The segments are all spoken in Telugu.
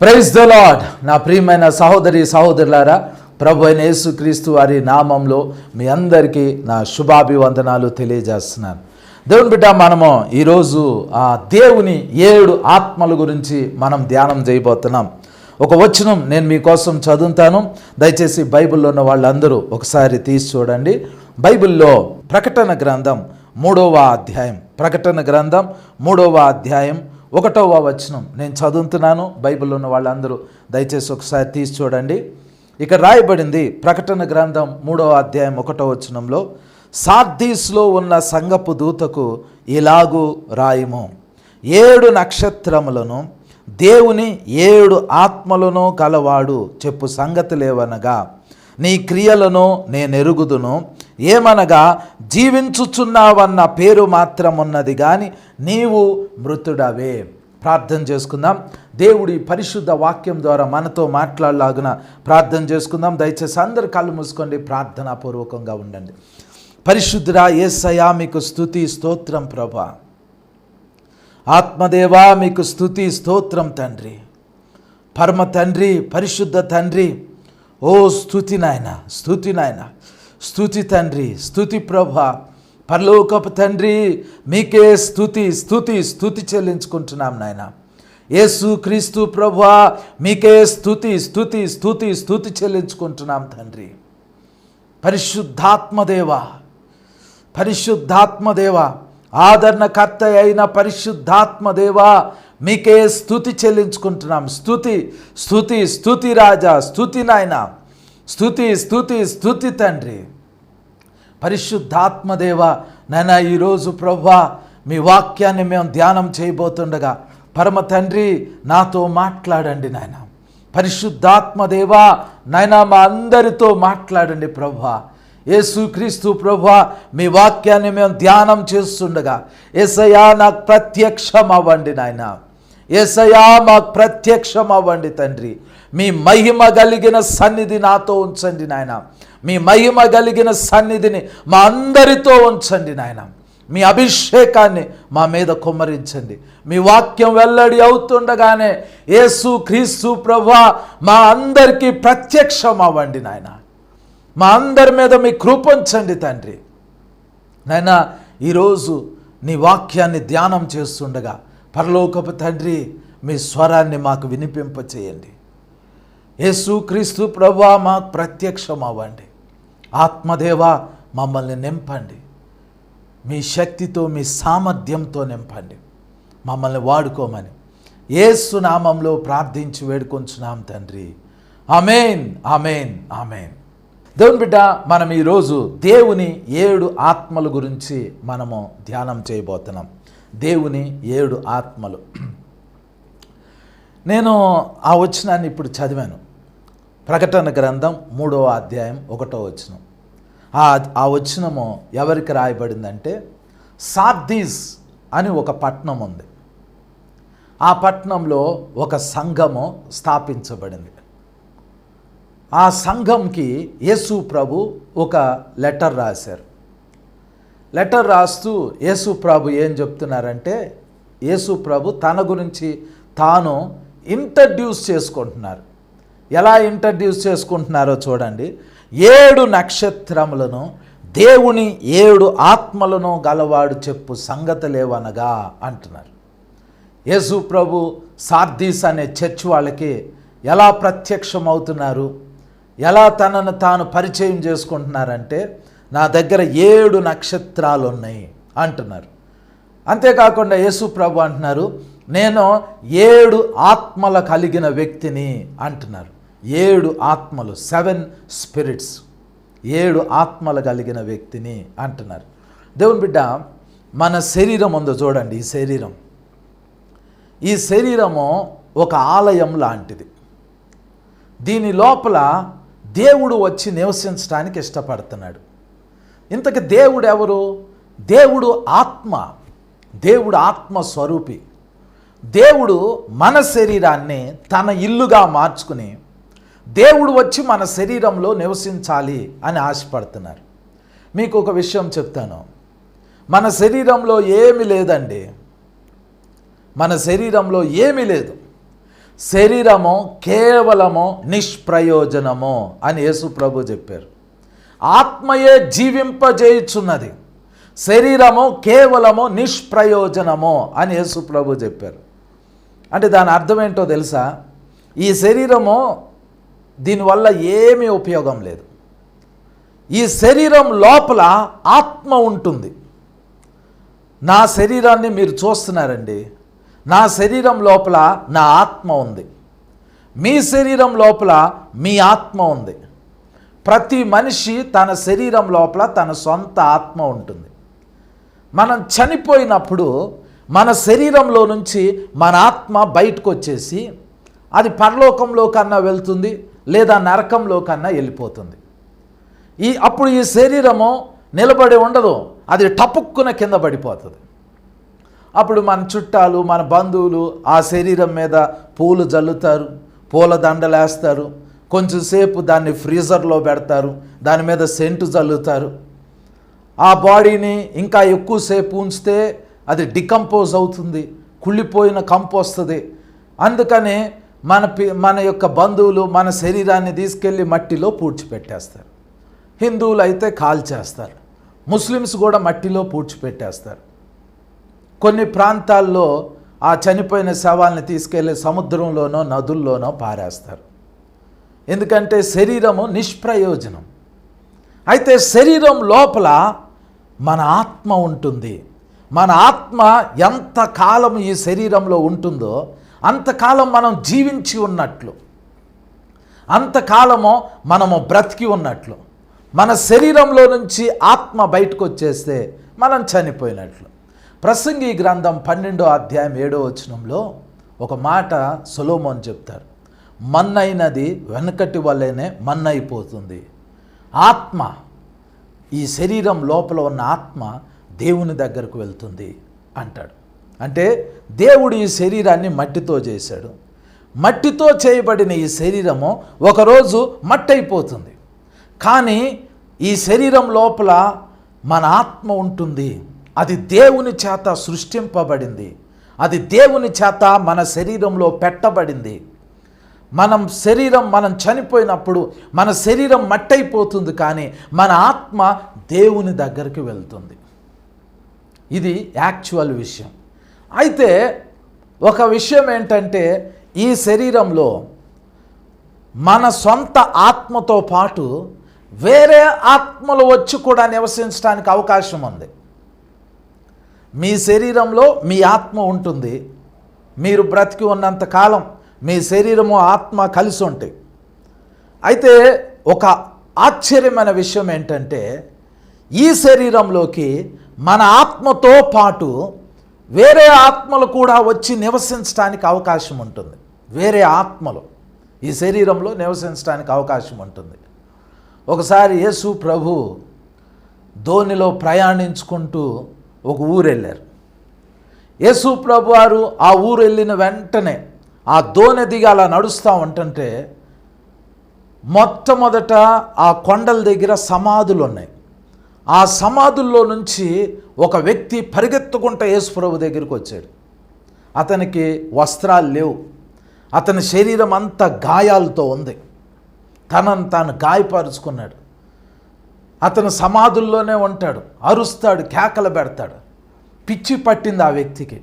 Praise the lord. నా ప్రియమైన సహోదరి సహోదరులారా, ప్రభు అయిన యేసుక్రీస్తు వారి నామంలో మీ అందరికీ నా శుభాభివందనాలు తెలియజేస్తున్నాను. దేవుని బిడ్డ, మనము ఈరోజు దేవుని 7 ఆత్మల గురించి మనం ధ్యానం చేయబోతున్నాం. ఒక వచనం నేను మీకోసం చదువుతాను. దయచేసి బైబిల్లో ఉన్న వాళ్ళందరూ ఒకసారి తీసి చూడండి. బైబిల్లో ప్రకటన గ్రంథం 3వ అధ్యాయం, ప్రకటన గ్రంథం 3వ అధ్యాయం 1వ వచనం నేను చదువుతున్నాను. బైబిల్లో ఉన్న వాళ్ళందరూ దయచేసి ఒకసారి తీసి చూడండి. ఇక్కడ రాయబడింది, ప్రకటన గ్రంథం 3వ అధ్యాయం 1వ వచనంలో, సార్దీస్లో ఉన్న సంఘపు దూతకు ఇలాగు రాయము, 7 నక్షత్రములను దేవుని 7 ఆత్మలను గలవాడు చెప్పు సంగతులేవనగా, నీ క్రియలను నేనెరుగుదును. ఏమనగా, జీవించుచున్నావన్న పేరు మాత్రమున్నది కానీ నీవు మృతుడవే. ప్రార్థన చేసుకుందాం. దేవుడి పరిశుద్ధ వాక్యం ద్వారా మనతో మాట్లాడలాగున ప్రార్థన చేసుకుందాం. దయచేసి అందరు కళ్ళు మూసుకోండి, ప్రార్థనాపూర్వకంగా ఉండండి. పరిశుద్ధుడా యేసయ్యా, మీకు స్తుతి స్తోత్రం ప్రభా. ఆత్మదేవా, మీకు స్తుతి స్తోత్రం తండ్రి. పరమ తండ్రి, పరిశుద్ధ తండ్రి, ఓ స్తుతి నాయన, స్తుతి నాయన, స్తుతి తండ్రి, స్తుతి ప్రభా. పరలోకపు తండ్రి, మీకే స్తుతి స్తుతి స్తుతి చెల్లించుకుంటున్నాం నాయన. యేసు క్రీస్తు ప్రభా, మీకే స్తుతి స్తుతి స్తుతి స్తుతి చెల్లించుకుంటున్నాం తండ్రి. పరిశుద్ధాత్మదేవా, పరిశుద్ధాత్మదేవా, ఆదరణకర్త అయిన పరిశుద్ధాత్మదేవా, మీకే స్తుతి చెల్లించుకుంటున్నాం. స్తుతి స్తుతి స్తుతి రాజా, స్తుతి నాయన, స్తుతి స్తుతి స్తుతి తండ్రి. పరిశుద్ధాత్మదేవ నాయన, ఈరోజు ప్రభువా మీ వాక్యాన్ని మేము ధ్యానం చేయబోతుండగా పరమ తండ్రి నాతో మాట్లాడండి నాయన. పరిశుద్ధాత్మదేవా నాయన, మా అందరితో మాట్లాడండి ప్రభువా. యేసుక్రీస్తు ప్రభువా, మీ వాక్యాన్ని మేము ధ్యానం చేస్తుండగా యేసయ్యా నాకు ప్రత్యక్షం అవ్వండి నాయన. యేసయ్యా మాకు ప్రత్యక్షం అవ్వండి తండ్రి. మీ మహిమ కలిగిన సన్నిధి నాతో ఉంచండి నాయన. మీ మహిమ కలిగిన సన్నిధిని మా అందరితో ఉంచండి నాయన. మీ అభిషేకాన్ని మా మీద కుమ్మరించండి. మీ వాక్యం వెల్లడి అవుతుండగానే యేసు క్రీస్తు ప్రభువా మా అందరికీ ప్రత్యక్షం అవ్వండి నాయన. మా అందరి మీద మీ కృప ఉంచండి తండ్రి. నాయన, ఈరోజు నీ వాక్యాన్ని ధ్యానం చేస్తుండగా పరలోకపు తండ్రి మీ స్వరాన్ని మాకు వినిపింపచేయండి. యేసు క్రీస్తు ప్రభువా మాకు ప్రత్యక్షం అవ్వండి. ఆత్మదేవా, మమ్మల్ని నింపండి. మీ శక్తితో, మీ సామర్థ్యంతో నింపండి. మమ్మల్ని వాడుకోమని యేసు నామంలో ప్రార్థించి వేడుకొంచున్నాం తండ్రి. ఆమేన్, ఆమేన్, ఆమేన్. దేవుని బిడ్డ, మనం ఈరోజు దేవుని 7 ఆత్మల గురించి మనము ధ్యానం చేయబోతున్నాం. దేవుని 7 ఆత్మలు. నేను ఆ వచనాన్ని ఇప్పుడు చదివాను. ప్రకటన గ్రంథం 3వ అధ్యాయం 1వ వచనం. ఆ వచనము ఎవరికి రాయబడిందంటే, సార్దీస్ అని ఒక పట్టణం ఉంది. ఆ పట్టణంలో ఒక సంఘము స్థాపించబడింది. ఆ సంఘంకి యేసు ప్రభు ఒక లెటర్ రాశారు. లెటర్ రాస్తూ యేసు ప్రభు ఏం చెప్తున్నారంటే, యేసు ప్రభు తన గురించి తాను ఇంట్రడ్యూస్ చేసుకుంటున్నారు. ఎలా ఇంట్రడ్యూస్ చేసుకుంటున్నారో చూడండి. 7 నక్షత్రములను దేవుని 7 ఆత్మలను గలవాడు చెప్పు సంగతులేవనగా అంటున్నారు. యేసు ప్రభు సార్దీస్ అనే చర్చ్ వాళ్ళకి ఎలా ప్రత్యక్షం అవుతున్నారు, ఎలా తనను తాను పరిచయం చేసుకుంటున్నారంటే, నా దగ్గర 7 నక్షత్రాలు ఉన్నాయి అంటున్నారు. అంతేకాకుండా యేసు ప్రభు అంటున్నారు, నేను 7 ఆత్మల కలిగిన వ్యక్తిని అంటున్నారు. 7 ఆత్మలు, 7 స్పిరిట్స్, 7 ఆత్మలు కలిగిన వ్యక్తిని అంటున్నారు. దేవుని బిడ్డ, మన శరీరం ఉందో చూడండి. ఈ శరీరము ఒక ఆలయం లాంటిది. దీని లోపల దేవుడు వచ్చి నివసించడానికి ఇష్టపడుతున్నాడు. ఇంతకు దేవుడు ఎవరు? దేవుడు ఆత్మ. దేవుడు ఆత్మ స్వరూపి. దేవుడు మన శరీరాన్ని తన ఇల్లుగా మార్చుకుని దేవుడు వచ్చి మన శరీరంలో నివసించాలి అని ఆశపడుతున్నారు. మీకు ఒక విషయం చెప్తాను. మన శరీరంలో ఏమీ లేదండి. మన శరీరంలో ఏమీ లేదు. శరీరము కేవలము నిష్ప్రయోజనము అని యేసు ప్రభు చెప్పారు. ఆత్మయే జీవింపజేయుచున్నది, శరీరము కేవలము నిష్ప్రయోజనము అని యేసు ప్రభు చెప్పారు. అంటే దాని అర్థం ఏంటో తెలుసా? ఈ శరీరము దీనివల్ల ఏమీ ఉపయోగం లేదు. ఈ శరీరం లోపల ఆత్మ ఉంటుంది. నా శరీరాన్ని మీరు చూస్తున్నారండి. నా శరీరం లోపల నా ఆత్మ ఉంది. మీ శరీరం లోపల మీ ఆత్మ ఉంది. ప్రతి మనిషి తన శరీరం లోపల తన సొంత ఆత్మ ఉంటుంది. మనం చనిపోయినప్పుడు మన శరీరంలో నుంచి మన ఆత్మ బయటకు వచ్చేసి అది పరలోకంలో కన్నా వెళ్తుంది, లేదా నరకంలో కన్నా వెళ్ళిపోతుంది. అప్పుడు ఈ శరీరము నిలబడి ఉండదు, అది టపుక్కున కింద పడిపోతుంది. అప్పుడు మన చుట్టాలు, మన బంధువులు ఆ శరీరం మీద పూలు జల్లుతారు, పూల దండలేస్తారు, కొంచెంసేపు దాన్ని ఫ్రీజర్లో పెడతారు, దాని మీద సెంటు జల్లుతారు. ఆ బాడీని ఇంకా ఎక్కువసేపు ఉంచితే అది డికంపోజ్ అవుతుంది, కుళ్ళిపోయిన కంపు వస్తుంది. అందుకని మన యొక్క బంధువులు మన శరీరాన్ని తీసుకెళ్ళి మట్టిలో పూడ్చిపెట్టేస్తారు. హిందువులు అయితే కాల్చేస్తారు, ముస్లిమ్స్ కూడా మట్టిలో పూడ్చిపెట్టేస్తారు. కొన్ని ప్రాంతాల్లో ఆ చనిపోయిన శవాల్ని తీసుకెళ్ళి సముద్రంలోనో నదుల్లోనో పారేస్తారు. ఎందుకంటే శరీరము నిష్ప్రయోజనం. అయితే శరీరం లోపల మన ఆత్మ ఉంటుంది. మన ఆత్మ ఎంతకాలం ఈ శరీరంలో ఉంటుందో అంతకాలం మనం జీవించి ఉన్నట్లు, అంతకాలము మనము బ్రతికి ఉన్నట్లు. మన శరీరంలో నుంచి ఆత్మ బయటకు వచ్చేస్తే మనం చనిపోయినట్లు. ప్రసంగి గ్రంథం 12వ అధ్యాయం 7వ వచనంలో ఒక మాట సొలొమోను చెప్తారు. మన్నైనది వెనకటి వల్లనే మన్నైపోతుంది. ఆత్మ, ఈ శరీరం లోపల ఉన్న ఆత్మ దేవుని దగ్గరకు వెళ్తుంది అంటాడు. అంటే దేవుడు ఈ శరీరాన్ని మట్టితో చేశాడు. మట్టితో చేయబడిన ఈ శరీరము ఒకరోజు మట్టి అయిపోతుంది. కానీ ఈ శరీరం లోపల మన ఆత్మ ఉంటుంది. అది దేవుని చేత సృష్టింపబడింది, అది దేవుని చేత మన శరీరంలో పెట్టబడింది. మనం చనిపోయినప్పుడు మన శరీరం మట్టయిపోతుంది, కానీ మన ఆత్మ దేవుని దగ్గరికి వెళ్తుంది. ఇది యాక్చువల్ విషయం. అయితే ఒక విషయం ఏంటంటే, ఈ శరీరంలో మన సొంత ఆత్మతో పాటు వేరే ఆత్మలు వచ్చి కూడా నివసించడానికి అవకాశం ఉంది. మీ శరీరంలో మీ ఆత్మ ఉంటుంది. మీరు బ్రతికి ఉన్నంత కాలం మీ శరీరము ఆత్మ కలిసి ఉంటాయి. అయితే ఒక ఆశ్చర్యమైన విషయం ఏంటంటే, ఈ శరీరంలోకి మన ఆత్మతో పాటు వేరే ఆత్మలు కూడా వచ్చి నివసించడానికి అవకాశం ఉంటుంది. వేరే ఆత్మలు ఈ శరీరంలో నివసించడానికి అవకాశం ఉంటుంది. ఒకసారి యేసు ప్రభు ధోనిలో ప్రయాణించుకుంటూ ఒక ఊరు వెళ్ళారు. యేసు ప్రభు వారు ఆ ఊరు వెళ్ళిన వెంటనే ఆ ధోని దిగి అలా నడుస్తూ ఉంటుంటే మొట్టమొదట ఆ కొండల దగ్గర సమాధులు ఉన్నాయి. ఆ సమాధుల్లో నుంచి ఒక వ్యక్తి పరిగెత్తుకుంటూ యేసు ప్రభు దగ్గరికి వచ్చాడు. అతనికి వస్త్రాలు లేవు, అతని శరీరం అంతా గాయాలతో ఉంది, తనను తాను గాయపరుచుకున్నాడు. అతను సమాధుల్లోనే ఉంటాడు, అరుస్తాడు, కేకలు పెడతాడు. పిచ్చి పట్టింది ఆ వ్యక్తికి.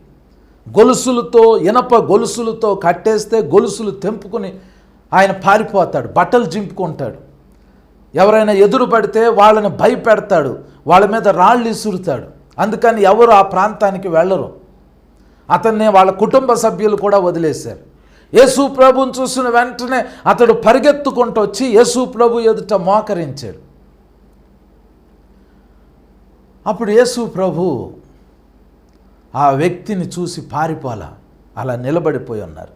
గొలుసులతో, ఇనప గొలుసులతో కట్టేస్తే గొలుసులు తెంపుకుని ఆయన పారిపోతాడు, బట్టలు చింపుకుంటాడు. ఎవరైనా ఎదురు పడితే వాళ్ళని భయపెడతాడు, వాళ్ళ మీద రాళ్ళు ఇసురుతాడు. అందుకని ఎవరు ఆ ప్రాంతానికి వెళ్ళరు. అతన్ని వాళ్ళ కుటుంబ సభ్యులు కూడా వదిలేశారు. యేసు ప్రభుని చూసిన వెంటనే అతడు పరిగెత్తుకుంటూ వచ్చి యేసు ప్రభు ఎదుట మోకరించాడు. అప్పుడు యేసు ప్రభు ఆ వ్యక్తిని చూసి పారిపోలా, అలా నిలబడిపోయి ఉన్నారు.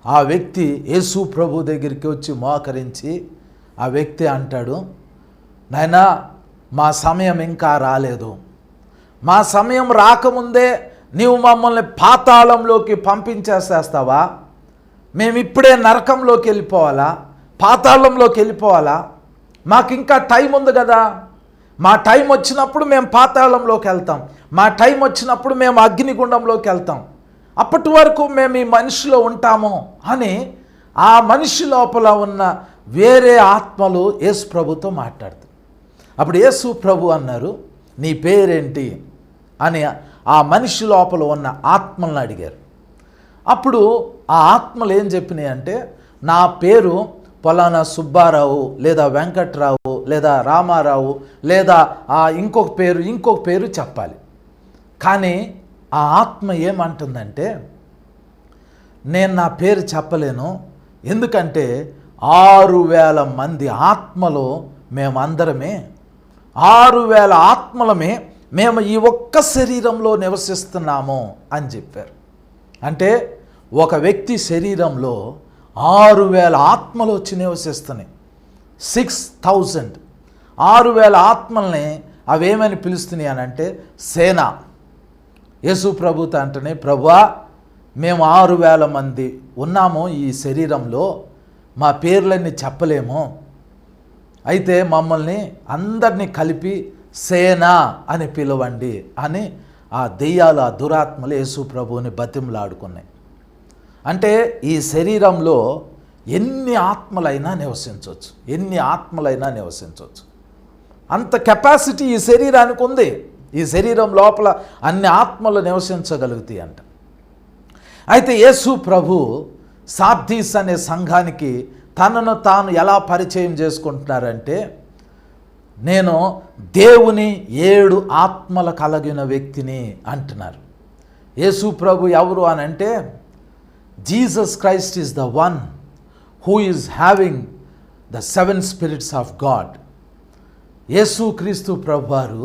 ఆ వ్యక్తి యేసు ప్రభు దగ్గరికి వచ్చి మోకరించి ఆ వ్యక్తి అంటాడు, నాయనా, మా సమయం ఇంకా రాలేదు. మా సమయం రాకముందే నీవు మమ్మల్ని పాతాళంలోకి పంపించేసేస్తావా? మేము ఇప్పుడే నరకంలోకి వెళ్ళిపోవాలా? పాతాళంలోకి వెళ్ళిపోవాలా? మాకు ఇంకా టైం ఉంది కదా. మా టైం వచ్చినప్పుడు మేము పాతాళంలోకి వెళ్తాం, మా టైం వచ్చినప్పుడు మేము అగ్నిగుండంలోకి వెళ్తాం. అప్పటి వరకు మేము ఈ మనిషిలో ఉంటాము అని ఆ మనిషి లోపల ఉన్న వేరే ఆత్మలు యేసు ప్రభుతో మాట్లాడుతాయి. అప్పుడు యేసు ప్రభు అన్నారు, నీ పేరేంటి అని ఆ మనిషి లోపల ఉన్న ఆత్మలను అడిగారు. అప్పుడు ఆ ఆత్మలు ఏం చెప్పినాయి అంటే, నా పేరు పలానా సుబ్బారావు లేదా వెంకట్రావు లేదా రామారావు లేదా ఇంకొక పేరు చెప్పాలి. కానీ ఆ ఆత్మ ఏమంటుందంటే, నేను నా పేరు చెప్పలేను, ఎందుకంటే 6,000 మంది ఆత్మలో మేమందరమే 6,000 ఆత్మలమే మేము ఈ ఒక్క శరీరంలో నివసిస్తున్నాము అని చెప్పారు. అంటే ఒక వ్యక్తి శరీరంలో 6,000 ఆత్మలు వచ్చి నివసిస్తున్నాయి. 6,000 6,000 ఆత్మల్ని అవేమని పిలుస్తున్నాయి అని అంటే సేన. యేసు ప్రభుతో అంటేనే, ప్రభువా మేము 6,000 మంది ఉన్నాము ఈ శరీరంలో, మా పేర్లన్నీ చెప్పలేము, అయితే మమ్మల్ని అందరినీ కలిపి సేన అని పిలవండి అని ఆ దెయ్యాలు, ఆ దురాత్మలు యేసు ప్రభువుని బతిమలాడుకున్నాయి. అంటే ఈ శరీరంలో ఎన్ని ఆత్మలైనా నివసించవచ్చు, అంత కెపాసిటీ ఈ శరీరానికి ఉంది. ఈ శరీరం లోపల అన్ని ఆత్మలు నివసించగలుగుతాయి అంట. అయితే యేసు ప్రభు సార్దీస్ అనే సంఘానికి తనను తాను ఎలా పరిచయం చేసుకుంటున్నారంటే, నేను దేవుని 7 ఆత్మల కలిగిన వ్యక్తిని అంటున్నారు. యేసు ప్రభు ఎవరు అని అంటే, Jesus Christ is the one who is having the 7 spirits of God. యేసు క్రీస్తు ప్రభు వారు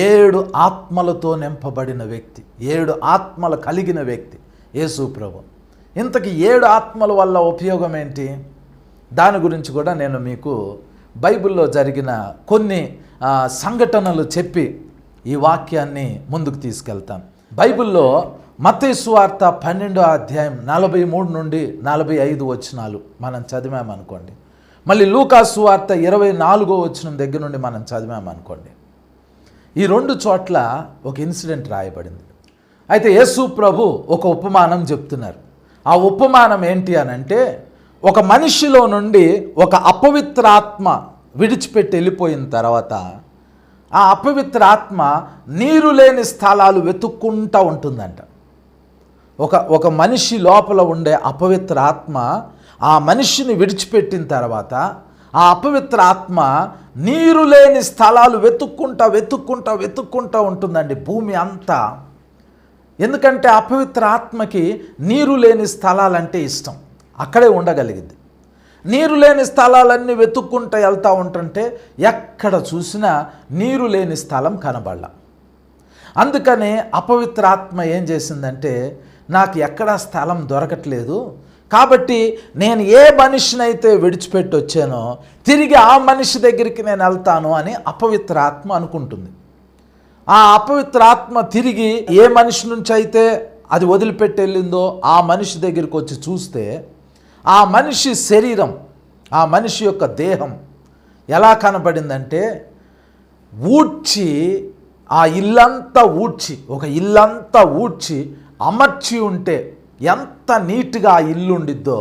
7 ఆత్మలతో నింపబడిన వ్యక్తి, 7 ఆత్మలు కలిగిన వ్యక్తి యేసు ప్రభు. ఇంతకీ 7 ఆత్మల వల్ల ఉపయోగం ఏంటి? దాని గురించి కూడా నేను మీకు బైబిల్లో జరిగిన కొన్ని సంఘటనలు చెప్పి ఈ వాక్యాన్ని ముందుకు తీసుకెళ్తాను. బైబిల్లో మత్తయి సువార్త 12వ అధ్యాయం 43 నుండి 45 వచనాలు మనం చదివామనుకోండి, మళ్ళీ లూకా సువార్త 24వ వచనం దగ్గర నుండి మనం చదివామనుకోండి, ఈ 2 చోట్ల ఒక ఇన్సిడెంట్ రాయబడింది. అయితే యేసు ప్రభు ఒక ఉపమానం చెప్తున్నారు. ఆ ఉపమానం ఏంటి అని అంటే, ఒక మనిషిలో నుండి ఒక అపవిత్రాత్మ విడిచిపెట్టి వెళ్ళిపోయిన తర్వాత ఆ అపవిత్రాత్మ నీరు లేని స్థలాలు వెతుక్కుంటూ ఉంటుందంట. ఒక మనిషి లోపల ఉండే అపవిత్ర ఆత్మ ఆ మనిషిని విడిచిపెట్టిన తర్వాత ఆ అపవిత్ర ఆత్మ నీరు లేని స్థలాలు వెతుక్కుంటా ఉంటుందండి భూమి అంతా. ఎందుకంటే అపవిత్ర ఆత్మకి నీరు లేని స్థలాలంటే ఇష్టం, అక్కడే ఉండగలిగింది. నీరు లేని స్థలాలన్నీ వెతుక్కుంటూ వెళ్తూ ఉంటుంటే ఎక్కడ చూసినా నీరు లేని స్థలం కనబడలా. అందుకని అపవిత్ర ఆత్మ ఏం చేసిందంటే, నాకు ఎక్కడా స్థలం దొరకట్లేదు, కాబట్టి నేను ఏ మనిషినైతే విడిచిపెట్టి వచ్చానో తిరిగి ఆ మనిషి దగ్గరికి నేను వెళ్తాను అని అపవిత్ర ఆత్మ అనుకుంటుంది. ఆ అపవిత్ర ఆత్మ తిరిగి ఏ మనిషి నుంచి అయితే అది వదిలిపెట్టి వెళ్ళిందో ఆ మనిషి దగ్గరికి వచ్చి చూస్తే ఆ మనిషి శరీరం, ఆ మనిషి యొక్క దేహం ఎలా కనబడిందంటే, ఆ ఇల్లంతా ఊడ్చి అమర్చి ఉంటే ఎంత నీట్గా ఆ ఇల్లు ఉండిద్దో,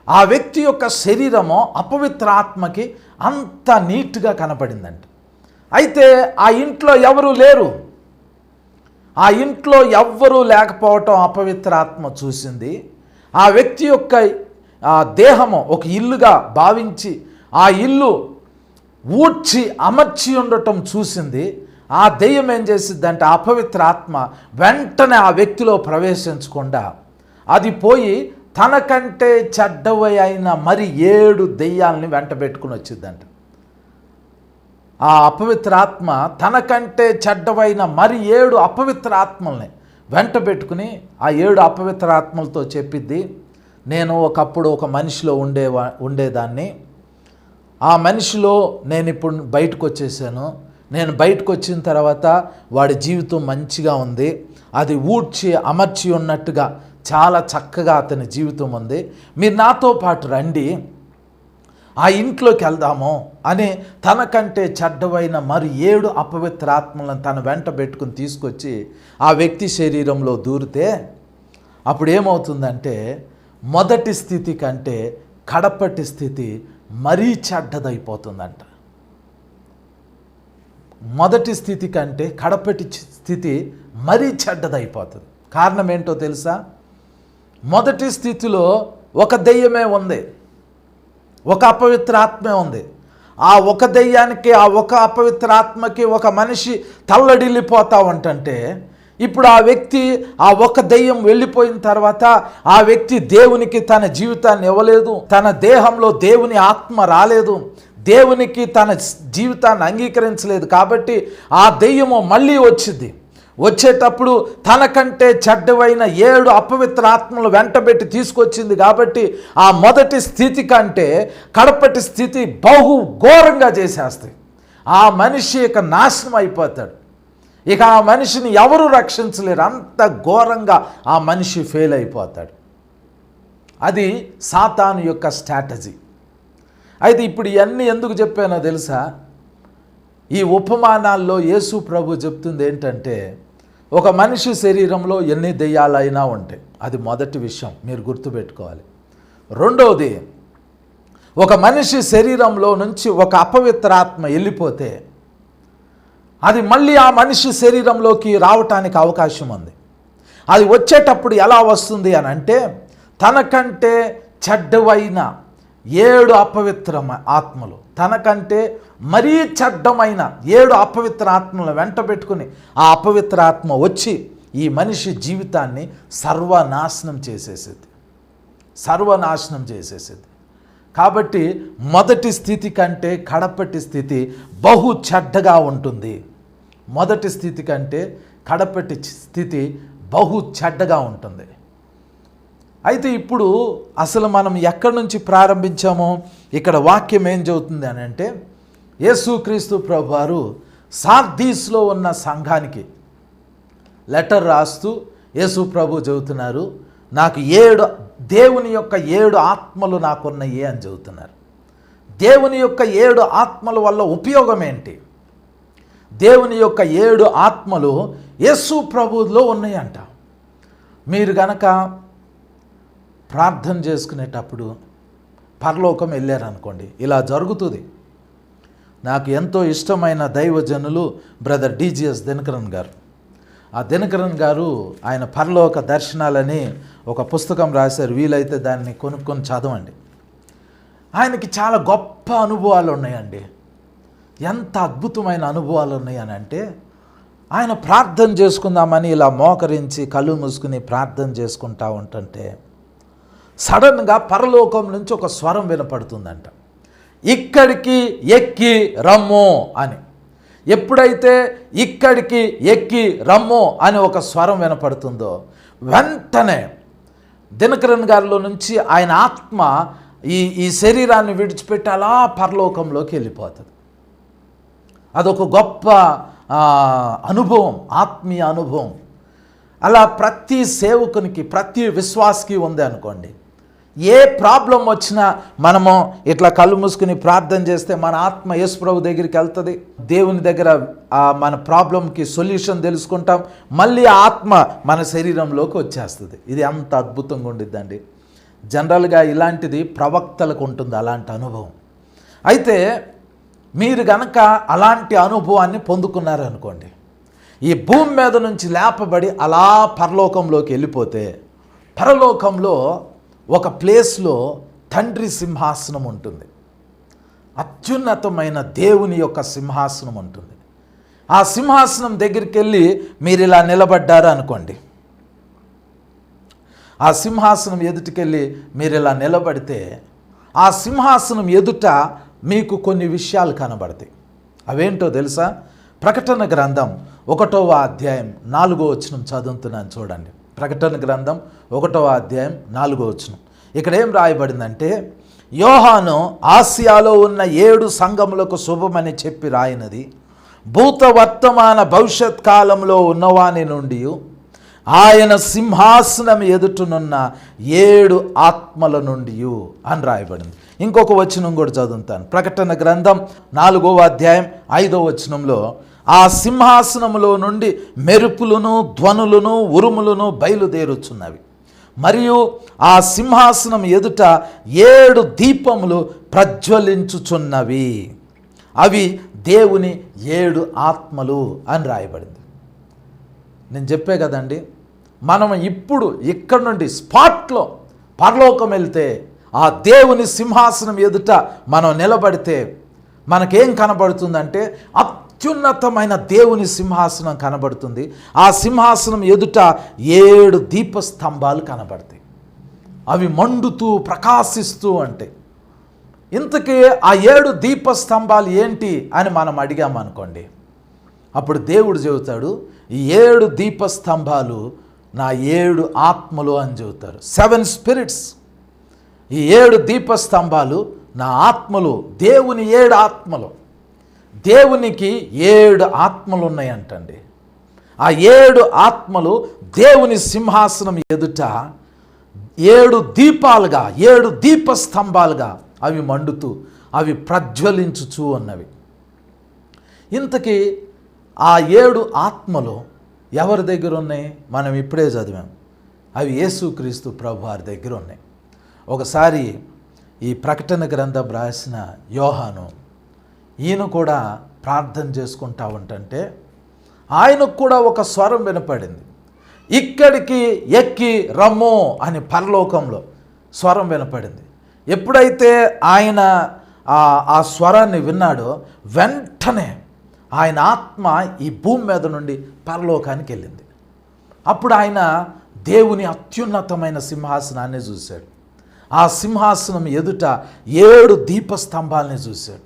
ఆ వ్యక్తి యొక్క శరీరము అపవిత్ర ఆత్మకి అంత నీట్గా కనపడిందంట. అయితే ఆ ఇంట్లో ఎవరూ లేరు. ఆ ఇంట్లో ఎవ్వరూ లేకపోవటం అపవిత్ర ఆత్మ చూసింది. ఆ వ్యక్తి యొక్క దేహము ఒక ఇల్లుగా భావించి ఆ ఇల్లు ఊడ్చి అమర్చి ఉండటం చూసింది. ఆ దెయ్యం ఏం చేసిద్దంటే, అపవిత్ర ఆత్మ వెంటనే ఆ వ్యక్తిలో ప్రవేశించకుండా అది పోయి తనకంటే చెడ్డవి అయిన మరి 7 దెయ్యాలని వెంట పెట్టుకుని వచ్చిందంట. ఆ అపవిత్ర ఆత్మ తనకంటే చెడ్డవైన మరి 7 అపవిత్ర ఆత్మల్ని వెంట పెట్టుకుని ఆ 7 అపవిత్ర ఆత్మలతో చెప్పిద్ది, నేను ఒకప్పుడు ఒక మనిషిలో ఉండేదాన్ని, ఆ మనిషిలో నేను ఇప్పుడు బయటకు వచ్చేసాను, నేను బయటకు వచ్చిన తర్వాత వాడి జీవితం మంచిగా ఉంది, అది ఊడ్చి అమర్చి ఉన్నట్టుగా చాలా చక్కగా అతని జీవితం ఉంది, మీరు నాతో పాటు రండి, ఆ ఇంట్లోకి వెళ్దాము అని తనకంటే చెడ్డవైన మరి 7 అపవిత్ర ఆత్మలను తన వెంట పెట్టుకుని తీసుకొచ్చి ఆ వ్యక్తి శరీరంలో దూరితే అప్పుడు ఏమవుతుందంటే మొదటి స్థితి కంటే కడపటి స్థితి మరీ చెడ్డదైపోతుందంట. మొదటి స్థితి కంటే కడపటి స్థితి మరీ చెడ్డదైపోతుంది. కారణం ఏంటో తెలుసా? మొదటి స్థితిలో ఒక దెయ్యమే ఉంది, ఒక అపవిత్ర ఆత్మే ఉంది. ఆ ఒక దెయ్యానికి, ఆ ఒక అపవిత్ర ఆత్మకి ఒక మనిషి తల్లడిల్లిపోతా ఉంటుంటే, ఇప్పుడు ఆ వ్యక్తి, ఆ ఒక దెయ్యం వెళ్ళిపోయిన తర్వాత ఆ వ్యక్తి దేవునికి తన జీవితాన్ని ఇవ్వలేదు, తన దేహంలో దేవుని ఆత్మ రాలేదు, దేవునికి తన జీవితాన్ని అంగీకరించలేదు. కాబట్టి ఆ దెయ్యము మళ్ళీ వచ్చింది. వచ్చేటప్పుడు తనకంటే చెడ్డవైన 7 అపవిత్ర ఆత్మలు వెంటబెట్టి తీసుకొచ్చింది. కాబట్టి ఆ మొదటి స్థితి కంటే కడపటి స్థితి బహు ఘోరంగా చేసేస్తాయి. ఆ మనిషి ఇక నాశనం అయిపోతాడు. ఇక ఆ మనిషిని ఎవరు రక్షించలేరు, అంత ఘోరంగా ఆ మనిషి ఫెయిల్ అయిపోతాడు. అది సాతాను యొక్క స్ట్రాటజీ. అయితే ఇప్పుడు ఇవన్నీ ఎందుకు చెప్పానో తెలుసా? ఈ ఉపమానాల్లో యేసు ప్రభు చెప్తుంది ఏంటంటే, ఒక మనిషి శరీరంలో ఎన్ని దెయ్యాలైనా ఉంటాయి. అది మొదటి విషయం మీరు గుర్తుపెట్టుకోవాలి. రెండవది, ఒక మనిషి శరీరంలో నుంచి ఒక అపవిత్ర ఆత్మ వెళ్ళిపోతే అది మళ్ళీ ఆ మనిషి శరీరంలోకి రావటానికి అవకాశం ఉంది. అది వచ్చేటప్పుడు ఎలా వస్తుంది అని అంటే, తనకంటే చెడ్డవైన 7 అపవిత్ర ఆత్మలు, తనకంటే మరీ చెడ్డమైన 7 అపవిత్ర ఆత్మలను వెంటబెట్టుకుని ఆ అపవిత్ర ఆత్మ వచ్చి ఈ మనిషి జీవితాన్ని సర్వనాశనం చేసేసేది, సర్వనాశనం చేసేసేది. కాబట్టి మొదటి స్థితి కంటే కడపటి స్థితి బహు చెడ్డగా ఉంటుంది. మొదటి స్థితి కంటే కడపటి స్థితి బహు చెడ్డగా ఉంటుంది. అయితే ఇప్పుడు అసలు మనం ఎక్కడి నుంచి ప్రారంభించామో ఇక్కడ వాక్యం ఏం చెబుతుంది అని అంటే, యేసుక్రీస్తు ప్రభువారు సార్దీస్లో ఉన్న సంఘానికి లెటర్ రాస్తూ యేసు ప్రభు చెబుతున్నారు, నాకు 7 దేవుని యొక్క 7 ఆత్మలు నాకున్నాయి అని చెబుతున్నారు. దేవుని యొక్క 7 ఆత్మల వల్ల ఉపయోగం ఏంటి? దేవుని యొక్క 7 ఆత్మలు యేసు ప్రభువులో ఉన్నాయంట. మీరు గనక ప్రార్థన చేసుకునేటప్పుడు పరలోకం వెళ్ళారనుకోండి, ఇలా జరుగుతుంది. నాకు ఎంతో ఇష్టమైన దైవజనులు బ్రదర్ డిజిఎస్ దినకరన్ గారు. ఆ దినకరన్ గారు ఆయన పరలోక దర్శనాలని ఒక పుస్తకం రాశారు. వీలైతే దాన్ని కొనుక్కొని చదవండి. ఆయనకి చాలా గొప్ప అనుభవాలు ఉన్నాయండి. ఎంత అద్భుతమైన అనుభవాలు ఉన్నాయని అంటే, ఆయన ప్రార్థన చేసుకుందామని ఇలా మోకరించి కళ్ళు మూసుకుని ప్రార్థన చేసుకుంటా ఉంటుంటే సడన్గా పరలోకం నుంచి ఒక స్వరం వినపడుతుందంట, ఇక్కడికి ఎక్కి రమ్ము అని. ఎప్పుడైతే ఇక్కడికి ఎక్కి రమ్ము అని ఒక స్వరం వినపడుతుందో వెంటనే దినకరన్ గారిలో నుంచి ఆయన ఆత్మ ఈ శరీరాన్ని విడిచిపెట్టి అలా పరలోకంలోకి వెళ్ళిపోతుంది. అదొక గొప్ప అనుభవం, ఆత్మీయ అనుభవం. అలా ప్రతి సేవకునికి, ప్రతి విశ్వాసకి ఉంది అనుకోండి. ఏ ప్రాబ్లం వచ్చినా మనము ఇట్లా కళ్ళు మూసుకుని ప్రార్థన చేస్తే మన ఆత్మ యేసు ప్రభు దగ్గరికి వెళ్తుంది. దేవుని దగ్గర మన ప్రాబ్లంకి సొల్యూషన్ తెలుసుకుంటాం. మళ్ళీ ఆ ఆత్మ మన శరీరంలోకి వచ్చేస్తుంది. ఇది అంత అద్భుతంగా ఉండిద్దండి. జనరల్గా ఇలాంటిది ప్రవక్తలకు ఉంటుంది అలాంటి అనుభవం. అయితే మీరు గనక అలాంటి అనుభవాన్ని పొందుకున్నారనుకోండి, ఈ భూమి మీద నుంచి లేపబడి అలా పరలోకంలోకి వెళ్ళిపోతే, పరలోకంలో ఒక ప్లేస్లో తండ్రి సింహాసనం ఉంటుంది. అత్యున్నతమైన దేవుని యొక్క సింహాసనం ఉంటుంది. ఆ సింహాసనం దగ్గరికి వెళ్ళి మీరు ఇలా నిలబడ్డారు అనుకోండి. ఆ సింహాసనం ఎదుటికెళ్ళి మీరు ఇలా నిలబడితే ఆ సింహాసనం ఎదుట మీకు కొన్ని విషయాలు కనబడతాయి. అవేంటో తెలుసా? ప్రకటన గ్రంథం 1వ అధ్యాయం 4వ వచనం చదువుతున్నాను చూడండి. ప్రకటన గ్రంథం 1వ అధ్యాయం 4వ వచనం. ఇక్కడ ఏం రాయబడిందంటే, యోహాను ఆసియాలో ఉన్న 7 సంఘములకు శుభమని చెప్పి రాయినది భూత వర్తమాన భవిష్యత్ కాలంలో ఉన్నవాని నుండి ఆయన సింహాసనం ఎదుటనున్న 7 ఆత్మల నుండి అని రాయబడింది. ఇంకొక వచనం కూడా చదువుతాను. ప్రకటన గ్రంథం 4వ అధ్యాయం 5వ వచనంలో, ఆ సింహాసనములో నుండి మెరుపులను, ధ్వనులను, ఉరుములను బయలుదేరుచున్నవి. మరియు ఆ సింహాసనం ఎదుట 7 దీపములు ప్రజ్వలించుచున్నవి, అవి దేవుని 7 ఆత్మలు అని రాయబడింది. నేను చెప్పే కదండి, మనం ఇప్పుడు ఇక్కడ నుండి స్పాట్లో పరలోకం వెళ్తే ఆ దేవుని సింహాసనం ఎదుట మనం నిలబడితే మనకేం కనబడుతుందంటే అత్యున్నతమైన దేవుని సింహాసనం కనబడుతుంది. ఆ సింహాసనం ఎదుట 7 దీపస్తంభాలు కనబడతాయి. అవి మండుతూ ప్రకాశిస్తూ ఉంటాయి. ఇంతకీ ఆ 7 దీపస్తంభాలు ఏంటి అని మనం అడిగామనుకోండి, అప్పుడు దేవుడు చెబుతాడు, ఈ 7 దీపస్తంభాలు నా 7 ఆత్మలు అని చెబుతారు. 7 స్పిరిట్స్. ఈ 7 దీపస్తంభాలు నా ఆత్మలు, దేవుని 7 ఆత్మలు. దేవునికి 7 ఆత్మలు ఉన్నాయంటండి. ఆ 7 ఆత్మలు దేవుని సింహాసనం ఎదుట 7 దీపాలుగా, 7 దీపస్తంభాలుగా అవి మండుతూ, అవి ప్రజ్వలించుచూ ఉన్నవి. ఇంతకీ ఆ 7 ఆత్మలు ఎవరి దగ్గర ఉన్నాయి? మనం ఇప్పుడే చదివాం. అవి యేసుక్రీస్తు ప్రభు వారి దగ్గర ఉన్నాయి. ఒకసారి ఈ ప్రకటన గ్రంథం రాసిన యోహాను, ఈయన కూడా ప్రార్థన చేసుకుంటా ఉంటుంటే ఆయనకు కూడా ఒక స్వరం వినపడింది. ఇక్కడికి ఎక్కి రమ్ము అని పరలోకంలో స్వరం వినపడింది. ఎప్పుడైతే ఆయన ఆ స్వరాన్ని విన్నాడో వెంటనే ఆయన ఆత్మ ఈ భూమి మీద నుండి పరలోకానికి వెళ్ళింది. అప్పుడు ఆయన దేవుని అత్యున్నతమైన సింహాసనాన్ని చూశాడు. ఆ సింహాసనం ఎదుట 7 దీపస్తంభాలని చూశాడు.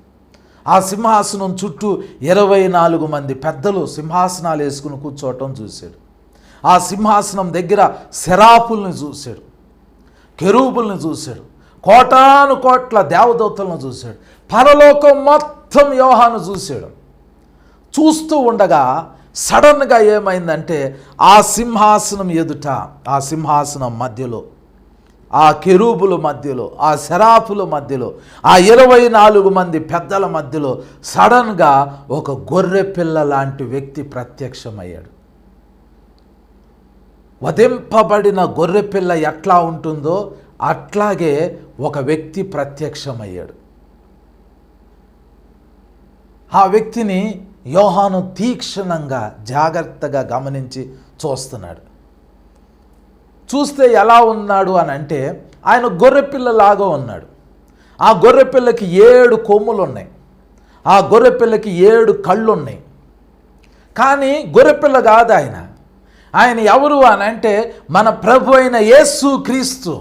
ఆ సింహాసనం చుట్టూ 24 మంది పెద్దలు సింహాసనాలు వేసుకుని కూర్చోవటం చూశాడు. ఆ సింహాసనం దగ్గర శరాపుల్ని చూశాడు, కెరూబుల్ని చూశాడు, కోటాను కోట్ల దేవదూతలను చూశాడు. పరలోకం మొత్తం యోహాను చూశాడు. చూస్తూ ఉండగా సడన్గా ఏమైందంటే ఆ సింహాసనం ఎదుట, ఆ సింహాసనం మధ్యలో, ఆ కెరూబుల మధ్యలో, ఆ శరాపుల మధ్యలో, ఆ 24 మంది పెద్దల మధ్యలో సడన్గా ఒక గొర్రె పిల్ల లాంటి వ్యక్తి ప్రత్యక్షమయ్యాడు. వధింపబడిన గొర్రె పిల్ల ఎట్లా ఉంటుందో అట్లాగే ఒక వ్యక్తి ప్రత్యక్షమయ్యాడు. ఆ వ్యక్తిని యోహాను తీక్షణంగా జాగ్రత్తగా గమనించి చూస్తున్నాడు. చూస్తే ఎలా ఉన్నాడు అని అంటే ఆయన గొర్రెపిల్లలాగా ఉన్నాడు. ఆ గొర్రెపిల్లకి 7 కొమ్ములు ఉన్నాయి. ఆ గొర్రెపిల్లకి 7 కళ్ళు ఉన్నాయి. కానీ గొర్రెపిల్ల కాదు ఆయన. ఆయన ఎవరు అని అంటే మన ప్రభు అయిన యేసుక్రీస్తు.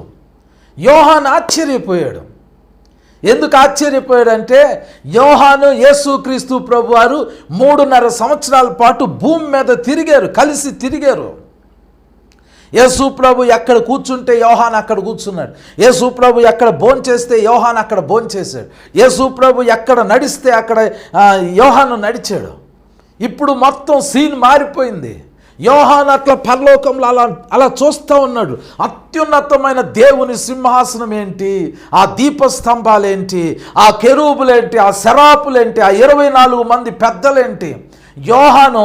యోహాను ఆశ్చర్యపోయాడు. ఎందుకు ఆశ్చర్యపోయాడంటే యోహాను యేసుక్రీస్తు ప్రభు వారు 3.5 సంవత్సరాల పాటు భూమి మీద తిరిగారు, కలిసి తిరిగారు. యేసు ప్రభు ఎక్కడ కూర్చుంటే యోహాను అక్కడ కూర్చున్నాడు. యేసు ప్రభు ఎక్కడ భోంచేస్తే యోహాను అక్కడ భోంచేశాడు. యేసు ప్రభు ఎక్కడ నడిస్తే అక్కడ యోహాను నడిచాడు. ఇప్పుడు మొత్తం సీన్ మారిపోయింది. యోహాను అట్లా పరలోకంలో అలా చూస్తూ ఉన్నాడు. అత్యున్నతమైన దేవుని సింహాసనం ఏంటి, ఆ దీపస్తంభాలేంటి, ఆ కెరూబులేంటి, ఆ శరాపులేంటి, ఆ 24 మంది పెద్దలేంటి. యోహాను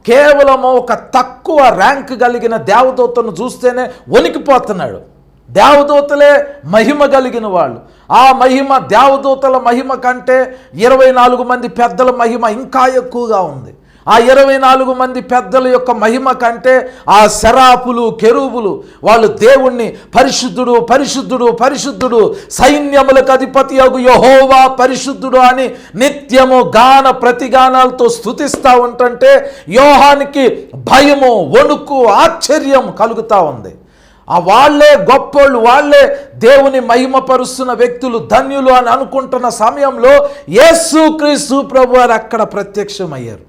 కేవలము ఒక తక్కువ ర్యాంక్ కలిగిన దేవదూతను చూస్తేనే వణికిపోతున్నాడు. దేవదూతలే మహిమ కలిగిన వాళ్ళు. ఆ మహిమ, దేవదూతల మహిమ కంటే 24 మంది పెద్దల మహిమ ఇంకా ఎక్కువగా ఉంది. ఆ 24 మంది పెద్దల యొక్క మహిమ కంటే ఆ శరాపులు, కెరూబులు వాళ్ళు దేవుణ్ణి పరిశుద్ధుడు, పరిశుద్ధుడు, పరిశుద్ధుడు, సైన్యములకు అధిపతి యగు యెహోవా పరిశుద్ధుడు అని నిత్యము గాన ప్రతిగానాలతో స్తుతిస్తూ ఉంటుంటే యోహానికి భయము, వణుకు, ఆశ్చర్యం కలుగుతూ ఉంది. ఆ వాళ్ళే గొప్పోళ్ళు, వాళ్ళే దేవుని మహిమపరుస్తున్న వ్యక్తులు, ధన్యులు అని అనుకుంటున్న సమయంలో యేసుక్రీస్తు ప్రభువారు అక్కడ ప్రత్యక్షమయ్యారు.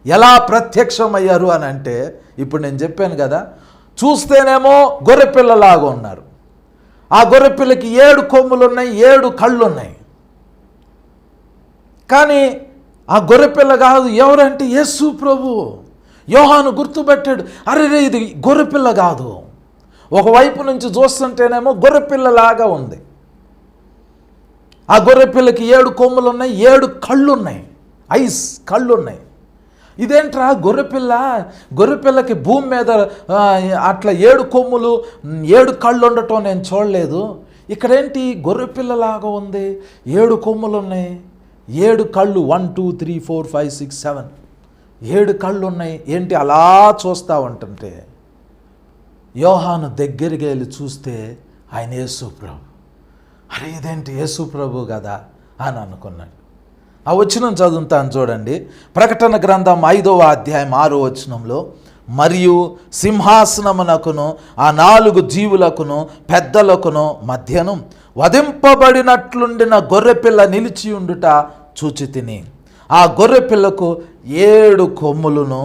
ఎలా ప్రత్యక్షమయ్యారు అని అంటే ఇప్పుడు నేను చెప్పాను కదా, చూస్తేనేమో గొర్రెపిల్లలాగా ఉన్నారు. ఆ గొర్రెపిల్లకి 7 కొమ్ములు ఉన్నాయి, 7 కళ్ళు ఉన్నాయి. కానీ ఆ గొర్రెపిల్ల కాదు. ఎవరంటే యేసు ప్రభు. యోహాను గుర్తుపెట్టాడు, అరే ఇది గొర్రెపిల్ల కాదు. ఒకవైపు నుంచి చూస్తుంటేనేమో గొర్రెపిల్లలాగా ఉంది. ఆ గొర్రెపిల్లకి 7 కొమ్ములు ఉన్నాయి, 7 కళ్ళు ఉన్నాయి, ఐస్ కళ్ళు ఉన్నాయి. ఇదేంట్రా గొర్రెపిల్లకి భూమి మీద అట్లా 7 కొమ్ములు 7 కళ్ళు ఉండటం నేను చూడలేదు. ఇక్కడేంటి గొర్రెపిల్లలాగా ఉంది, 7 కొమ్ములు ఉన్నాయి, 7 కళ్ళు, 1 2 3 4 5 6 7 7 కళ్ళు ఉన్నాయి. ఏంటి అలా చూస్తూ ఉంటుంటే యోహాను దగ్గరికి వెళ్ళి చూస్తే ఆయన యేసు ప్రభు. అరే ఇదేంటి యేసు ప్రభు కదా అని అనుకున్నాడు. ఆ వచనం చదువుతాను చూడండి. ప్రకటన గ్రంథం 5వ అధ్యాయం 6వ వచనంలో, మరియు సింహాసనమునకును ఆ 4 జీవులకును పెద్దలకును మధ్యను వధింపబడినట్లుండిన గొర్రెపిల్ల నిలిచి ఉండుట చూచితిని. ఆ గొర్రెపిల్లకు 7 కొమ్ములను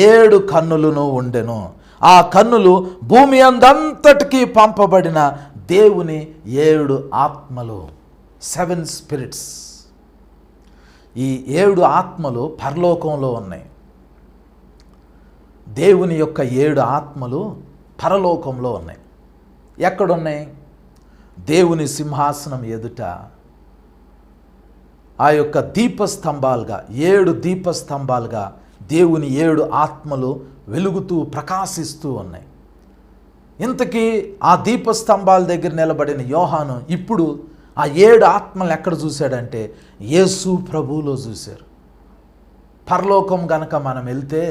7 కన్నులను ఉండెను. ఆ కన్నులు భూమి అందంతటికీ పంపబడిన దేవుని 7 ఆత్మలు, 7 స్పిరిట్స్. ఈ 7 ఆత్మలు పరలోకంలో ఉన్నాయి. దేవుని యొక్క 7 ఆత్మలు పరలోకంలో ఉన్నాయి. ఎక్కడున్నాయి? దేవుని సింహాసనం ఎదుట ఆ యొక్క దీపస్తంభాలుగా 7 దీపస్తంభాలుగా దేవుని 7 ఆత్మలు వెలుగుతూ ప్రకాశిస్తూ ఉన్నాయి. ఇంతకీ ఆ దీపస్తంభాల దగ్గర నిలబడిన యోహాను ఇప్పుడు ఆ 7 ఆత్మలు ఎక్కడ చూశాడంటే యేసు ప్రభువులో చూశారు. పరలోకం గనక మనం వెళ్తే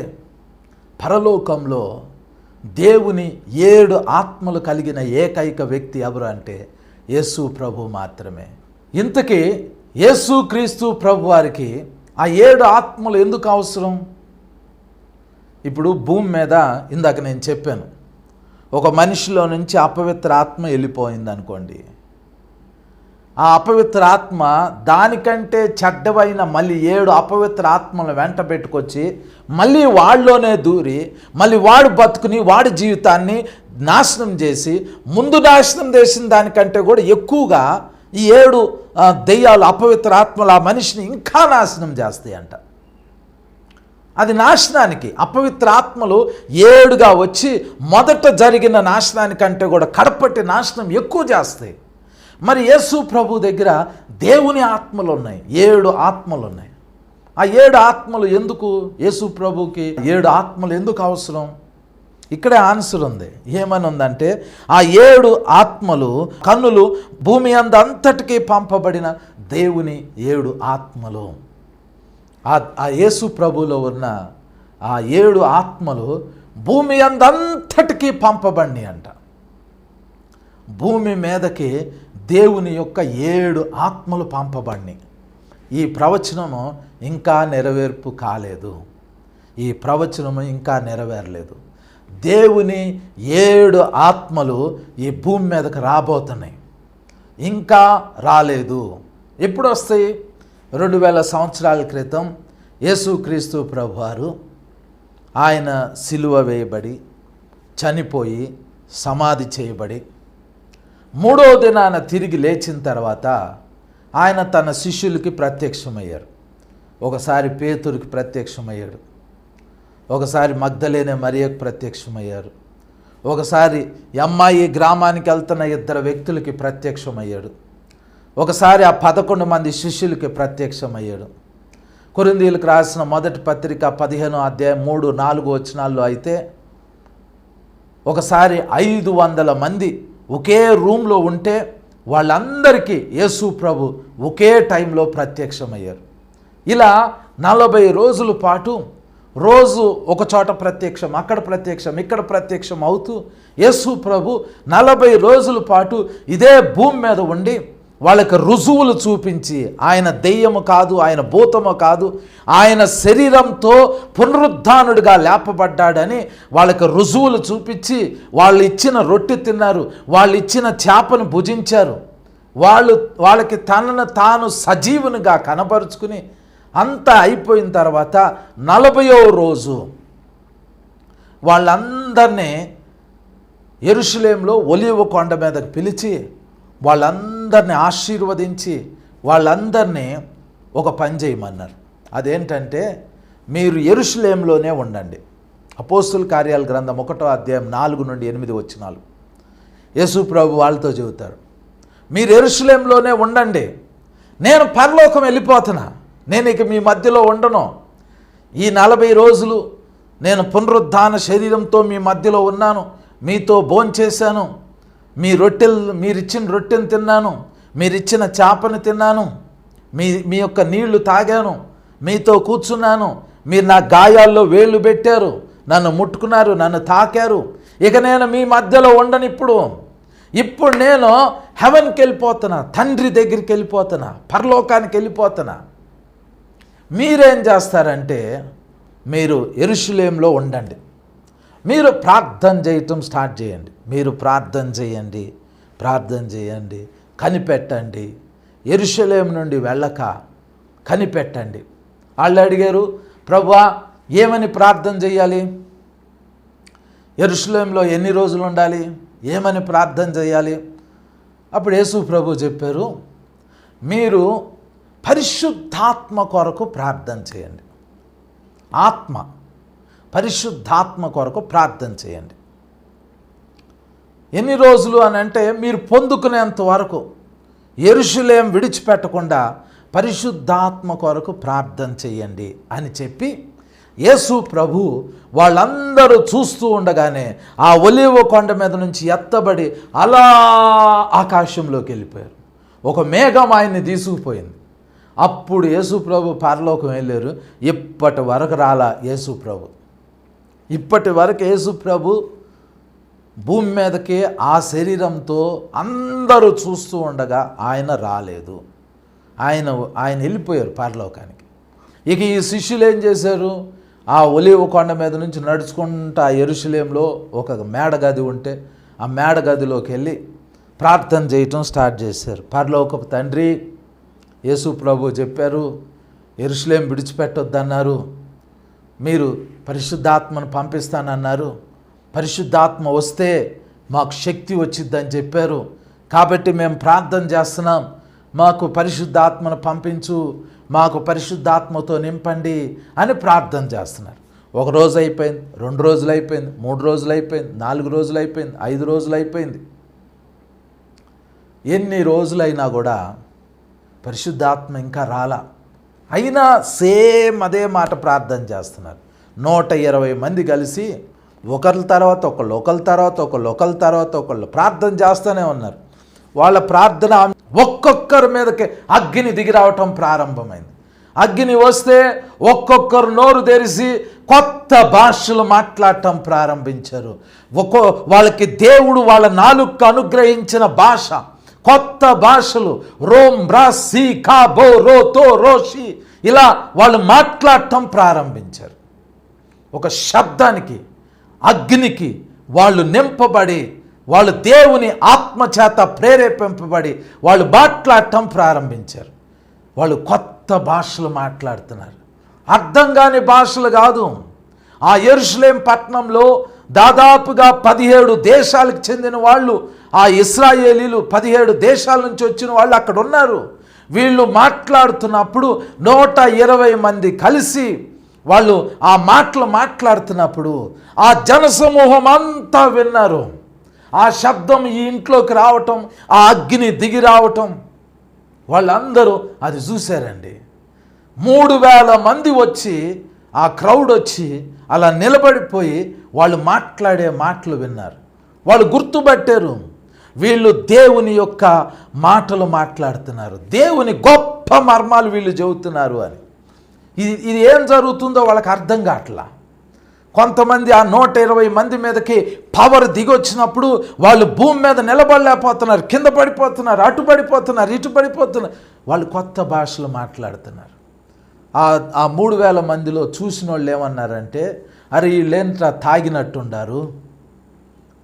పరలోకంలో దేవుని 7 ఆత్మలు కలిగిన ఏకైక వ్యక్తి ఎవరు అంటే యేసు ప్రభు మాత్రమే. ఇంతకీ యేసు క్రీస్తు ప్రభు వారికి ఆ 7 ఆత్మలు ఎందుకు అవసరం? ఇప్పుడు భూమి మీద ఇందాక నేను చెప్పాను, ఒక మనిషిలో నుంచి అపవిత్ర ఆత్మ వెళ్ళిపోయింది అనుకోండి. ఆ అపవిత్ర ఆత్మ దానికంటే చెడ్డవైన మళ్ళీ 7 అపవిత్ర ఆత్మలను వెంట పెట్టుకొచ్చి మళ్ళీ వాళ్ళలోనే దూరి మళ్ళీ వాడు బతుకుని వాడి జీవితాన్ని నాశనం చేసి ముందు నాశనం చేసిన దానికంటే కూడా ఎక్కువగా ఈ 7 దెయ్యాలు అపవిత్ర ఆత్మలు ఆ మనిషిని ఇంకా నాశనం చేస్తాయి అంట. అది నాశనానికి అపవిత్ర ఆత్మలు 7గా వచ్చి మొదట జరిగిన నాశనానికంటే కూడా కడపటి నాశనం ఎక్కువ చేస్తాయి. మరి యేసు ప్రభు దగ్గర దేవుని ఆత్మలు ఉన్నాయి, 7 ఆత్మలు ఉన్నాయి. ఆ 7 ఆత్మలు ఎందుకు? యేసు ప్రభుకి 7 ఆత్మలు ఎందుకు అవసరం? ఇక్కడే ఆన్సర్ ఉంది. ఏమని ఉందంటే ఆ 7 ఆత్మలు కన్నులు భూమి అంతటికీ పంపబడిన దేవుని 7 ఆత్మలు. ఆ యేసు ప్రభులో ఉన్న ఆ 7 ఆత్మలు భూమి అంతటికీ పంపబడి అంట. భూమి మీదకి దేవుని యొక్క 7 ఆత్మలు పంపబడి. ఈ ప్రవచనము ఇంకా నెరవేర్పు కాలేదు. ఈ ప్రవచనము ఇంకా నెరవేరలేదు. దేవుని 7 ఆత్మలు ఈ భూమి మీదకి రాబోతున్నాయి, ఇంకా రాలేదు. ఎప్పుడు వస్తాయి? 2000 సంవత్సరాల క్రితం యేసుక్రీస్తు ప్రభువారు ఆయన సిలువ వేయబడి చనిపోయి సమాధి చేయబడి 3వ దినాన తిరిగి లేచిన తర్వాత ఆయన తన శిష్యులకి ప్రత్యక్షమయ్యారు. ఒకసారి పేతురుకి ప్రత్యక్షమయ్యాడు, ఒకసారి మగ్దలేనే మరియకు ప్రత్యక్షమయ్యారు, ఒకసారి అమ్మాయి గ్రామానికి వెళ్తున్న 2 వ్యక్తులకి ప్రత్యక్షమయ్యాడు, ఒకసారి ఆ 11 మంది శిష్యులకి ప్రత్యక్షమయ్యాడు. కొరింథీయులకు రాసిన మొదటి పత్రిక 15వ అధ్యాయం 3, 4 వచనాల్లో అయితే ఒకసారి 500 మంది ఒకే రూమ్లో ఉంటే వాళ్ళందరికీ యేసు ప్రభు ఒకే టైంలో ప్రత్యక్షమయ్యారు. ఇలా 40 రోజుల పాటు రోజు ఒక చోట ప్రత్యక్షం, అక్కడ ప్రత్యక్షం, ఇక్కడ ప్రత్యక్షం అవుతూ యేసు ప్రభు 40 రోజుల పాటు ఇదే భూమి మీద ఉండి వాళ్ళకి రుజువులు చూపించి ఆయన దెయ్యము కాదు, ఆయన భూతము కాదు, ఆయన శరీరంతో పునరుద్ధానుడిగా లేపబడ్డాడని వాళ్ళకి రుజువులు చూపించి వాళ్ళు ఇచ్చిన రొట్టె తిన్నారు, వాళ్ళు ఇచ్చిన చేపను భుజించారు. వాళ్ళకి తనను తాను సజీవునిగా కనపరుచుకుని అంతా అయిపోయిన తర్వాత 40వ రోజు వాళ్ళందరినీ యెరూషలేములో ఒలీవ కొండ మీదకి పిలిచి వాళ్ళందరినీ ఆశీర్వదించి వాళ్ళందరినీ ఒక పని చేయమన్నారు. అదేంటంటే మీరు యెరూషలేములోనే ఉండండి. అపోస్తుల కార్యాల గ్రంథం 1వ అధ్యాయం 4 నుండి 8 వచనాలు యేసు ప్రభు వాళ్ళతో చెబుతారు, మీరు యెరూషలేములోనే ఉండండి, నేను పరలోకం వెళ్ళిపోతున్నా, నేను ఇక మీ మధ్యలో ఉండను. ఈ 40 రోజులు నేను పునరుద్ధాన శరీరంతో మీ మధ్యలో ఉన్నాను, మీతో భోంచేశాను, మీరిచ్చిన రొట్టెను తిన్నాను, మీరిచ్చిన చేపను తిన్నాను, మీ యొక్క నీళ్లు తాగాను, మీతో కూర్చున్నాను, మీరు నా గాయాల్లో వేళ్ళు పెట్టారు, నన్ను ముట్టుకున్నారు, నన్ను తాకారు. ఇక నేను మీ మధ్యలో ఉండను. ఇప్పుడు నేను హెవెన్కి వెళ్ళిపోతున్నా, తండ్రి దగ్గరికి వెళ్ళిపోతున్నా, పరలోకానికి వెళ్ళిపోతున్నా. మీరేం చేస్తారంటే మీరు యెరూషలేములో ఉండండి. మీరు ప్రార్థన చేయటం స్టార్ట్ చేయండి. మీరు ప్రార్థన చేయండి, కనిపెట్టండి. యెరూషలేము నుండి వెళ్ళక కనిపెట్టండి. వాళ్ళు అడిగారు, ప్రభువా ఏమని ప్రార్థన చేయాలి? యెరూషలేములో ఎన్ని రోజులు ఉండాలి? ఏమని ప్రార్థన చేయాలి? అప్పుడు యేసు ప్రభు చెప్పారు, మీరు పరిశుద్ధాత్మ కొరకు ప్రార్థన చేయండి. పరిశుద్ధాత్మ కొరకు ప్రార్థన చేయండి. ఎన్ని రోజులు అని అంటే మీరు పొందుకునేంత వరకు యెరూషలేం విడిచిపెట్టకుండా పరిశుద్ధాత్మ కొరకు ప్రార్థన చేయండి అని చెప్పి యేసు ప్రభు వాళ్ళందరూ చూస్తూ ఉండగానే ఆ ఒలీవ కొండ మీద నుంచి ఎత్తబడి అలా ఆకాశంలోకి వెళ్ళిపోయారు. ఒక మేఘం ఆయన్ని తీసుకుపోయింది. అప్పుడు యేసు ప్రభు పరలోకం వెళ్ళారు. ఇప్పటి వరకు రాలా యేసు ప్రభు. ఇప్పటి వరకు యేసు ప్రభు భూమి మీదకి ఆ శరీరంతో అందరూ చూస్తూ ఉండగా ఆయన రాలేదు. ఆయన వెళ్ళిపోయారు పరలోకానికి. ఇక ఈ శిష్యులు ఏం చేశారు? ఆ ఒలీవ కొండ మీద నుంచి నడుచుకుంటూ ఆ యెరూషలేములో ఒక మేడగది ఉంటే ఆ మేడగదిలోకి వెళ్ళి ప్రార్థన చేయటం స్టార్ట్ చేశారు. పరలోకపు తండ్రి, యేసు ప్రభు చెప్పారు, యెరూషలేం విడిచిపెట్టొద్దన్నారు, మీరు పరిశుద్ధాత్మను పంపిస్తానన్నారు, పరిశుద్ధాత్మ వస్తే మాకు శక్తి వచ్చిద్దని చెప్పారు, కాబట్టి మేము ప్రార్థన చేస్తున్నాం, మాకు పరిశుద్ధాత్మను పంపించు, మాకు పరిశుద్ధాత్మతో నింపండి అని ప్రార్థన చేస్తున్నారు. 1 రోజు అయిపోయింది, 2 రోజులు అయిపోయింది, 3 రోజులు అయిపోయింది, 4 రోజులు అయిపోయింది, 5 రోజులు అయిపోయింది. ఎన్ని రోజులైనా కూడా పరిశుద్ధాత్మ ఇంకా రాలా. అయినా సేమ్ అదే మాట ప్రార్థన చేస్తున్నారు. 120 మంది కలిసి ఒకరి తర్వాత ఒకళ్ళు ప్రార్థన చేస్తూనే ఉన్నారు. వాళ్ళ ప్రార్థన ఒక్కొక్కరి మీదకి అగ్ని దిగి రావటం ప్రారంభమైంది. అగ్ని వస్తే ఒక్కొక్కరు నోరు తెరిచి కొత్త భాషలు మాట్లాడటం ప్రారంభించారు. వాళ్ళకి దేవుడు వాళ్ళ నాలుకకు అనుగ్రహించిన భాష, కొత్త భాషలు, రోమ్ రాసి కాబో రోతో రోషి, ఇలా వాళ్ళు మాట్లాడటం ప్రారంభించారు. ఒక శబ్దానికి, అగ్నికి వాళ్ళు నింపబడి, వాళ్ళు దేవుని ఆత్మచేత ప్రేరేపింపబడి వాళ్ళు మాట్లాడటం ప్రారంభించారు. వాళ్ళు కొత్త భాషలు మాట్లాడుతున్నారు. అర్థం కాని భాషలు కాదు. ఆ యెరూషలేం పట్టణంలో దాదాపుగా 17 దేశాలకు చెందిన వాళ్ళు, ఆ ఇశ్రాయేలీలు 17 దేశాల నుంచి వచ్చిన వాళ్ళు అక్కడ ఉన్నారు. వీళ్ళు మాట్లాడుతున్నప్పుడు 120 మంది కలిసి వాళ్ళు ఆ మాటలు మాట్లాడుతున్నప్పుడు ఆ జనసమూహం అంతా విన్నారు. ఆ శబ్దం ఈ ఇంట్లోకి రావటం, ఆ అగ్ని దిగి రావటం, వాళ్ళందరూ అది చూశారండి. 3000 మంది వచ్చి, ఆ క్రౌడ్ వచ్చి అలా నిలబడిపోయి వాళ్ళు మాట్లాడే మాటలు విన్నారు. వాళ్ళు గుర్తుపట్టారు, వీళ్ళు దేవుని యొక్క మాటలు మాట్లాడుతున్నారు, దేవుని గొప్ప మర్మాలు వీళ్ళు చెబుతున్నారు అని. ఇది ఏం జరుగుతుందో వాళ్ళకి అర్థం కావట్లా. కొంతమంది ఆ 120 మంది మీదకి పవర్ దిగొచ్చినప్పుడు వాళ్ళు భూమి మీద నిలబడలేకపోతున్నారు, కింద పడిపోతున్నారు, అటు పడిపోతున్నారు, ఇటు పడిపోతున్నారు. వాళ్ళు కొత్త భాషలు మాట్లాడుతున్నారు. ఆ 3000 మందిలో చూసిన వాళ్ళు ఏమన్నారంటే, అరే వీళ్ళేంట్రా తాగినట్టుండారు,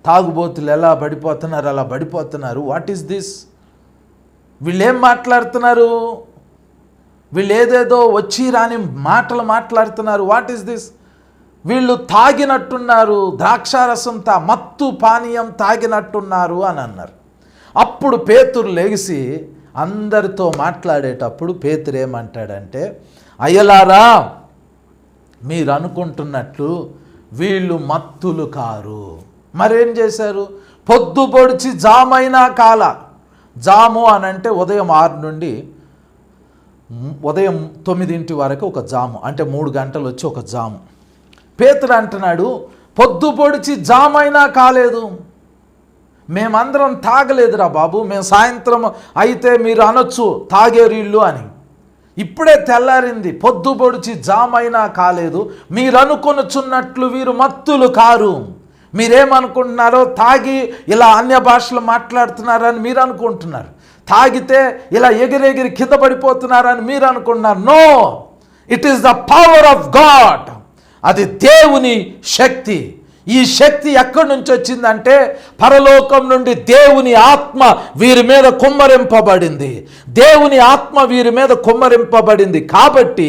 తాగుబోతులు ఎలా పడిపోతున్నారు అలా పడిపోతున్నారు, వాట్ ఈస్ దిస్? వీళ్ళేం మాట్లాడుతున్నారు? వీళ్ళు ఏదేదో వచ్చి రాని మాటలు మాట్లాడుతున్నారు, వాట్ ఈస్ దిస్? వీళ్ళు తాగినట్టున్నారు, ద్రాక్షారసం మత్తు పానీయం తాగినట్టున్నారు అని అన్నారు. అప్పుడు పేతురు లెగిసి అందరితో మాట్లాడేటప్పుడు పేతురు ఏమంటాడంటే, అయ్యలారా, మీరు అనుకుంటున్నట్లు వీళ్ళు మత్తులు కారు. మరేం చేశారు? పొద్దు పొడిచి జామైనా కాల. జాము అనంటే ఉదయం 6 నుండి ఉదయం 9 వరకు ఒక జాము, అంటే 3 గంటలు వచ్చి ఒక జాము. పేతురు అంటున్నాడు, పొద్దు పొడిచి జామైనా కాలేదు, మేమందరం తాగలేదురా బాబు, మేము సాయంత్రం అయితే మీరు అనొచ్చు తాగేరీళ్ళు అని. ఇప్పుడే తెల్లారింది, పొద్దు పొడిచి జామైనా కాలేదు, మీరు అనుకొనుచున్నట్లు వీరు మత్తులు కారు. మీరేమనుకుంటున్నారో, తాగి ఇలా అన్య భాషలు మాట్లాడుతున్నారని మీరు అనుకుంటున్నారు, తాగితే ఇలా ఎగిరెగిరి కింద పడిపోతున్నారని మీరు అనుకుంటున్నారు. No, it is the power of God. అది దేవుని శక్తి. ఈ శక్తి ఎక్కడి నుంచి వచ్చిందంటే పరలోకం నుండి దేవుని ఆత్మ వీరి మీద కుమ్మరింపబడింది. దేవుని ఆత్మ వీరి మీద కుమ్మరింపబడింది కాబట్టి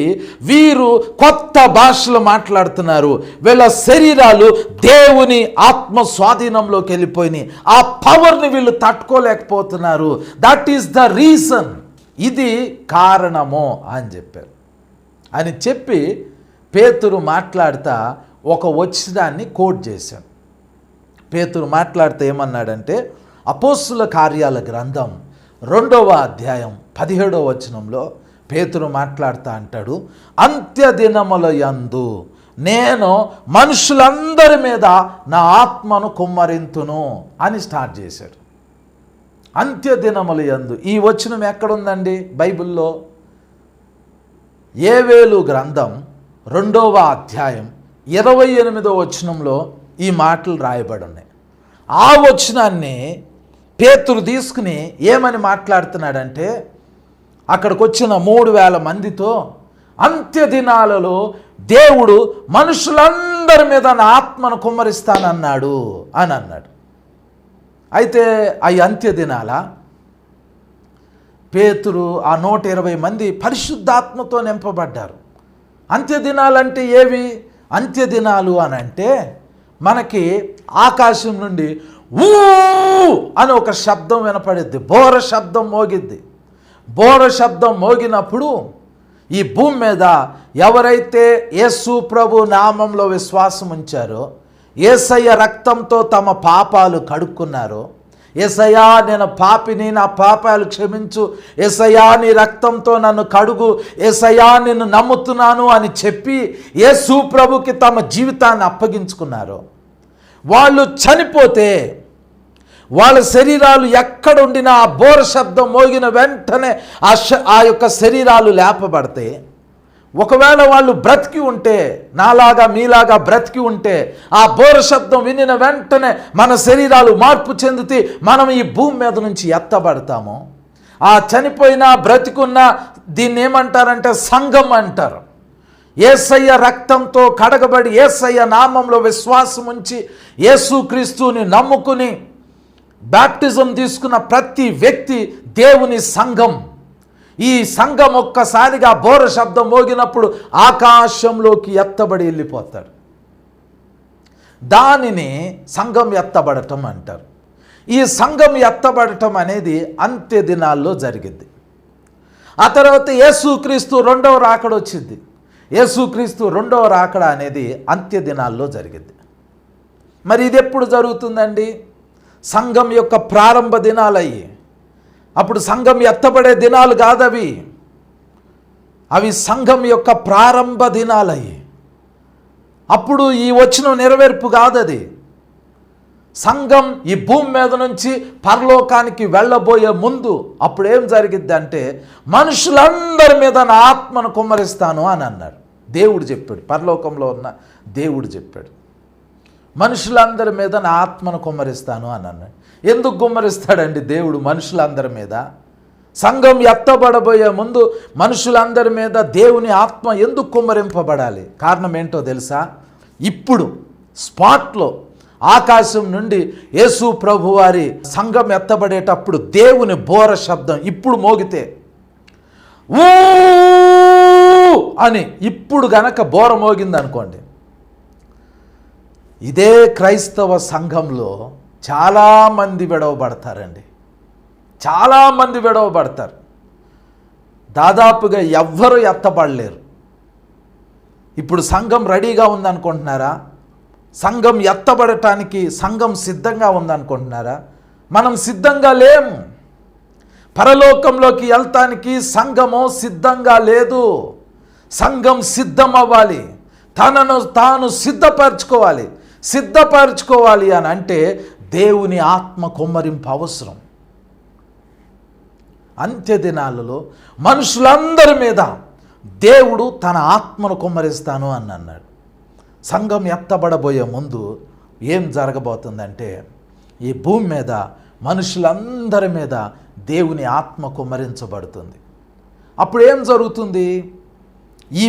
వీరు కొత్త భాషలు మాట్లాడుతున్నారు. వీళ్ళ శరీరాలు దేవుని ఆత్మ స్వాధీనంలోకి వెళ్ళిపోయినాయి. ఆ పవర్ని వీళ్ళు తట్టుకోలేకపోతున్నారు. That is the reason. ఇది కారణము అని చెప్పారు. అని చెప్పి పేతురు మాట్లాడుతా ఒక వచనాన్ని కోట్ చేశాడు. పేతురు మాట్లాడితే ఏమన్నాడంటే, అపోస్తుల కార్యాల గ్రంథం 2వ అధ్యాయం 17వ వచనంలో పేతురు మాట్లాడుతూ అంటాడు, అంత్యదినముల యందు నేను మనుషులందరి మీద నా ఆత్మను కుమ్మరింతును అని స్టార్ట్ చేశాడు. అంత్యదినముల యందు ఈ వచనం ఎక్కడుందండి బైబిల్లో? యోవేలు గ్రంథం 2వ అధ్యాయం 28వ వచనంలో ఈ మాటలు రాయబడి ఉన్నాయి. ఆ వచనాన్ని పేతురు తీసుకుని ఏమని మాట్లాడుతున్నాడంటే, అక్కడికి వచ్చిన 3000 మందితో అంత్య దినాలలో దేవుడు మనుషులందరి మీద నా ఆత్మను కుమ్మరిస్తానన్నాడు అని అన్నాడు. అయితే అవి అంత్య దినాల పేతురు ఆ 120 మంది పరిశుద్ధాత్మతో నింపబడ్డారు. అంత్యదినాలంటే ఏవి? అంత్యదినాలు అని అంటే మనకి ఆకాశం నుండి ఊ అని ఒక శబ్దం వినపడిద్ది, బోర శబ్దం మోగిద్ది. బోర శబ్దం మోగినప్పుడు ఈ భూమి మీద ఎవరైతే యేసు ప్రభు నామంలో విశ్వాసం ఉంచారో, యేసయ్య రక్తంతో తమ పాపాలు కడుక్కున్నారో, యేసయ్యా నేను పాపిని, నా పాపాలు క్షమించు, యేసయ్యా నీ రక్తంతో నన్ను కడుగు, యేసయ్యా నిన్ను నమ్ముతున్నాను అని చెప్పి యేసు ప్రభుకి తమ జీవితాన్ని అప్పగించుకున్నారు. వాళ్ళు చనిపోతే వాళ్ళ శరీరాలు ఎక్కడ ఉండినా ఆ బోర శబ్దం మోగిన వెంటనే ఆ యొక్క శరీరాలు లేపబడతాయి. ఒకవేళ వాళ్ళు బ్రతికి ఉంటే, నాలాగా మీలాగా బ్రతికి ఉంటే, ఆ బోర శబ్దం వినిన వెంటనే మన శరీరాలు మార్పు చెందితే మనం ఈ భూమి మీద నుంచి ఎత్తబడతాము. ఆ చనిపోయిన బ్రతికున్న దీన్ని ఏమంటారంటే సంఘం అంటారు. యేసయ్య రక్తంతో కడగబడి యేసయ్య నామంలో విశ్వాసం ఉంచి యేసుక్రీస్తుని నమ్ముకుని బాప్టిజం తీసుకున్న ప్రతి వ్యక్తి దేవుని సంఘం. ఈ సంఘం ఒక్కసారిగా బోర శబ్దం మోగినప్పుడు ఆకాశంలోకి ఎత్తబడి వెళ్ళిపోతాడు. దానిని సంఘం ఎత్తబడటం అంటారు. ఈ సంఘం ఎత్తబడటం అనేది అంత్య దినాల్లో జరిగింది. ఆ తర్వాత యేసుక్రీస్తు 2వ రాకడ వచ్చింది. యేసుక్రీస్తు 2వ రాకడ అనేది అంత్య దినాల్లో జరిగింది. మరి ఇది ఎప్పుడు జరుగుతుందండి? సంఘం యొక్క ప్రారంభ దినాలయ్యి. అప్పుడు సంఘం ఎత్తబడే దినాలు కాదవి, అవి సంఘం యొక్క ప్రారంభ దినాలయ్యి. అప్పుడు ఈ వచనం నెరవేర్పు కాదది. సంఘం ఈ భూమి మీద నుంచి పరలోకానికి వెళ్ళబోయే ముందు అప్పుడు ఏం జరిగిద్ది అంటే, మనుషులందరి మీద నా ఆత్మను కుమ్మరిస్తాను అని అన్నాడు. దేవుడు చెప్పాడు, పరలోకంలో ఉన్న దేవుడు చెప్పాడు, మనుషులందరి మీద నా ఆత్మను కుమ్మరిస్తాను అని అన్నాడు. ఎందుకు కుమ్మరిస్తాడండి దేవుడు మనుషులందరి మీద? సంఘం ఎత్తబడబోయే ముందు మనుషులందరి మీద దేవుని ఆత్మ ఎందుకు కుమ్మరింపబడాలి? కారణం ఏంటో తెలుసా? ఇప్పుడు స్పాట్లో ఆకాశం నుండి యేసు ప్రభు వారి సంఘం ఎత్తబడేటప్పుడు దేవుని బోర శబ్దం ఇప్పుడు మోగితే ఊ అని ఇప్పుడు గనక బోర మోగింది అనుకోండి, ఇదే క్రైస్తవ సంఘంలో చాలామంది విడవబడతారండి. చాలామంది విడవబడతారు. దాదాపుగా ఎవ్వరూ ఎత్తబడలేరు. ఇప్పుడు సంఘం రెడీగా ఉందనుకుంటున్నారా? సంఘం ఎత్తబడటానికి సంఘం సిద్ధంగా ఉందనుకుంటున్నారా? మనం సిద్ధంగా లేము. పరలోకంలోకి వెళ్తానికి సంఘము సిద్ధంగా లేదు. సంఘం సిద్ధం అవ్వాలి, తనను తాను సిద్ధపరచుకోవాలి అని అంటే దేవుని ఆత్మ కుమ్మరింపు అవసరం. అంత్య దినాలలో మనుషులందరి మీద దేవుడు తన ఆత్మను కుమ్మరిస్తాను అని అన్నాడు. సంఘం ఎత్తబడబోయే ముందు ఏం జరగబోతుందంటే ఈ భూమి మీద మనుషులందరి మీద దేవుని ఆత్మ కుమ్మరించబడుతుంది. అప్పుడు ఏం జరుగుతుంది? ఈ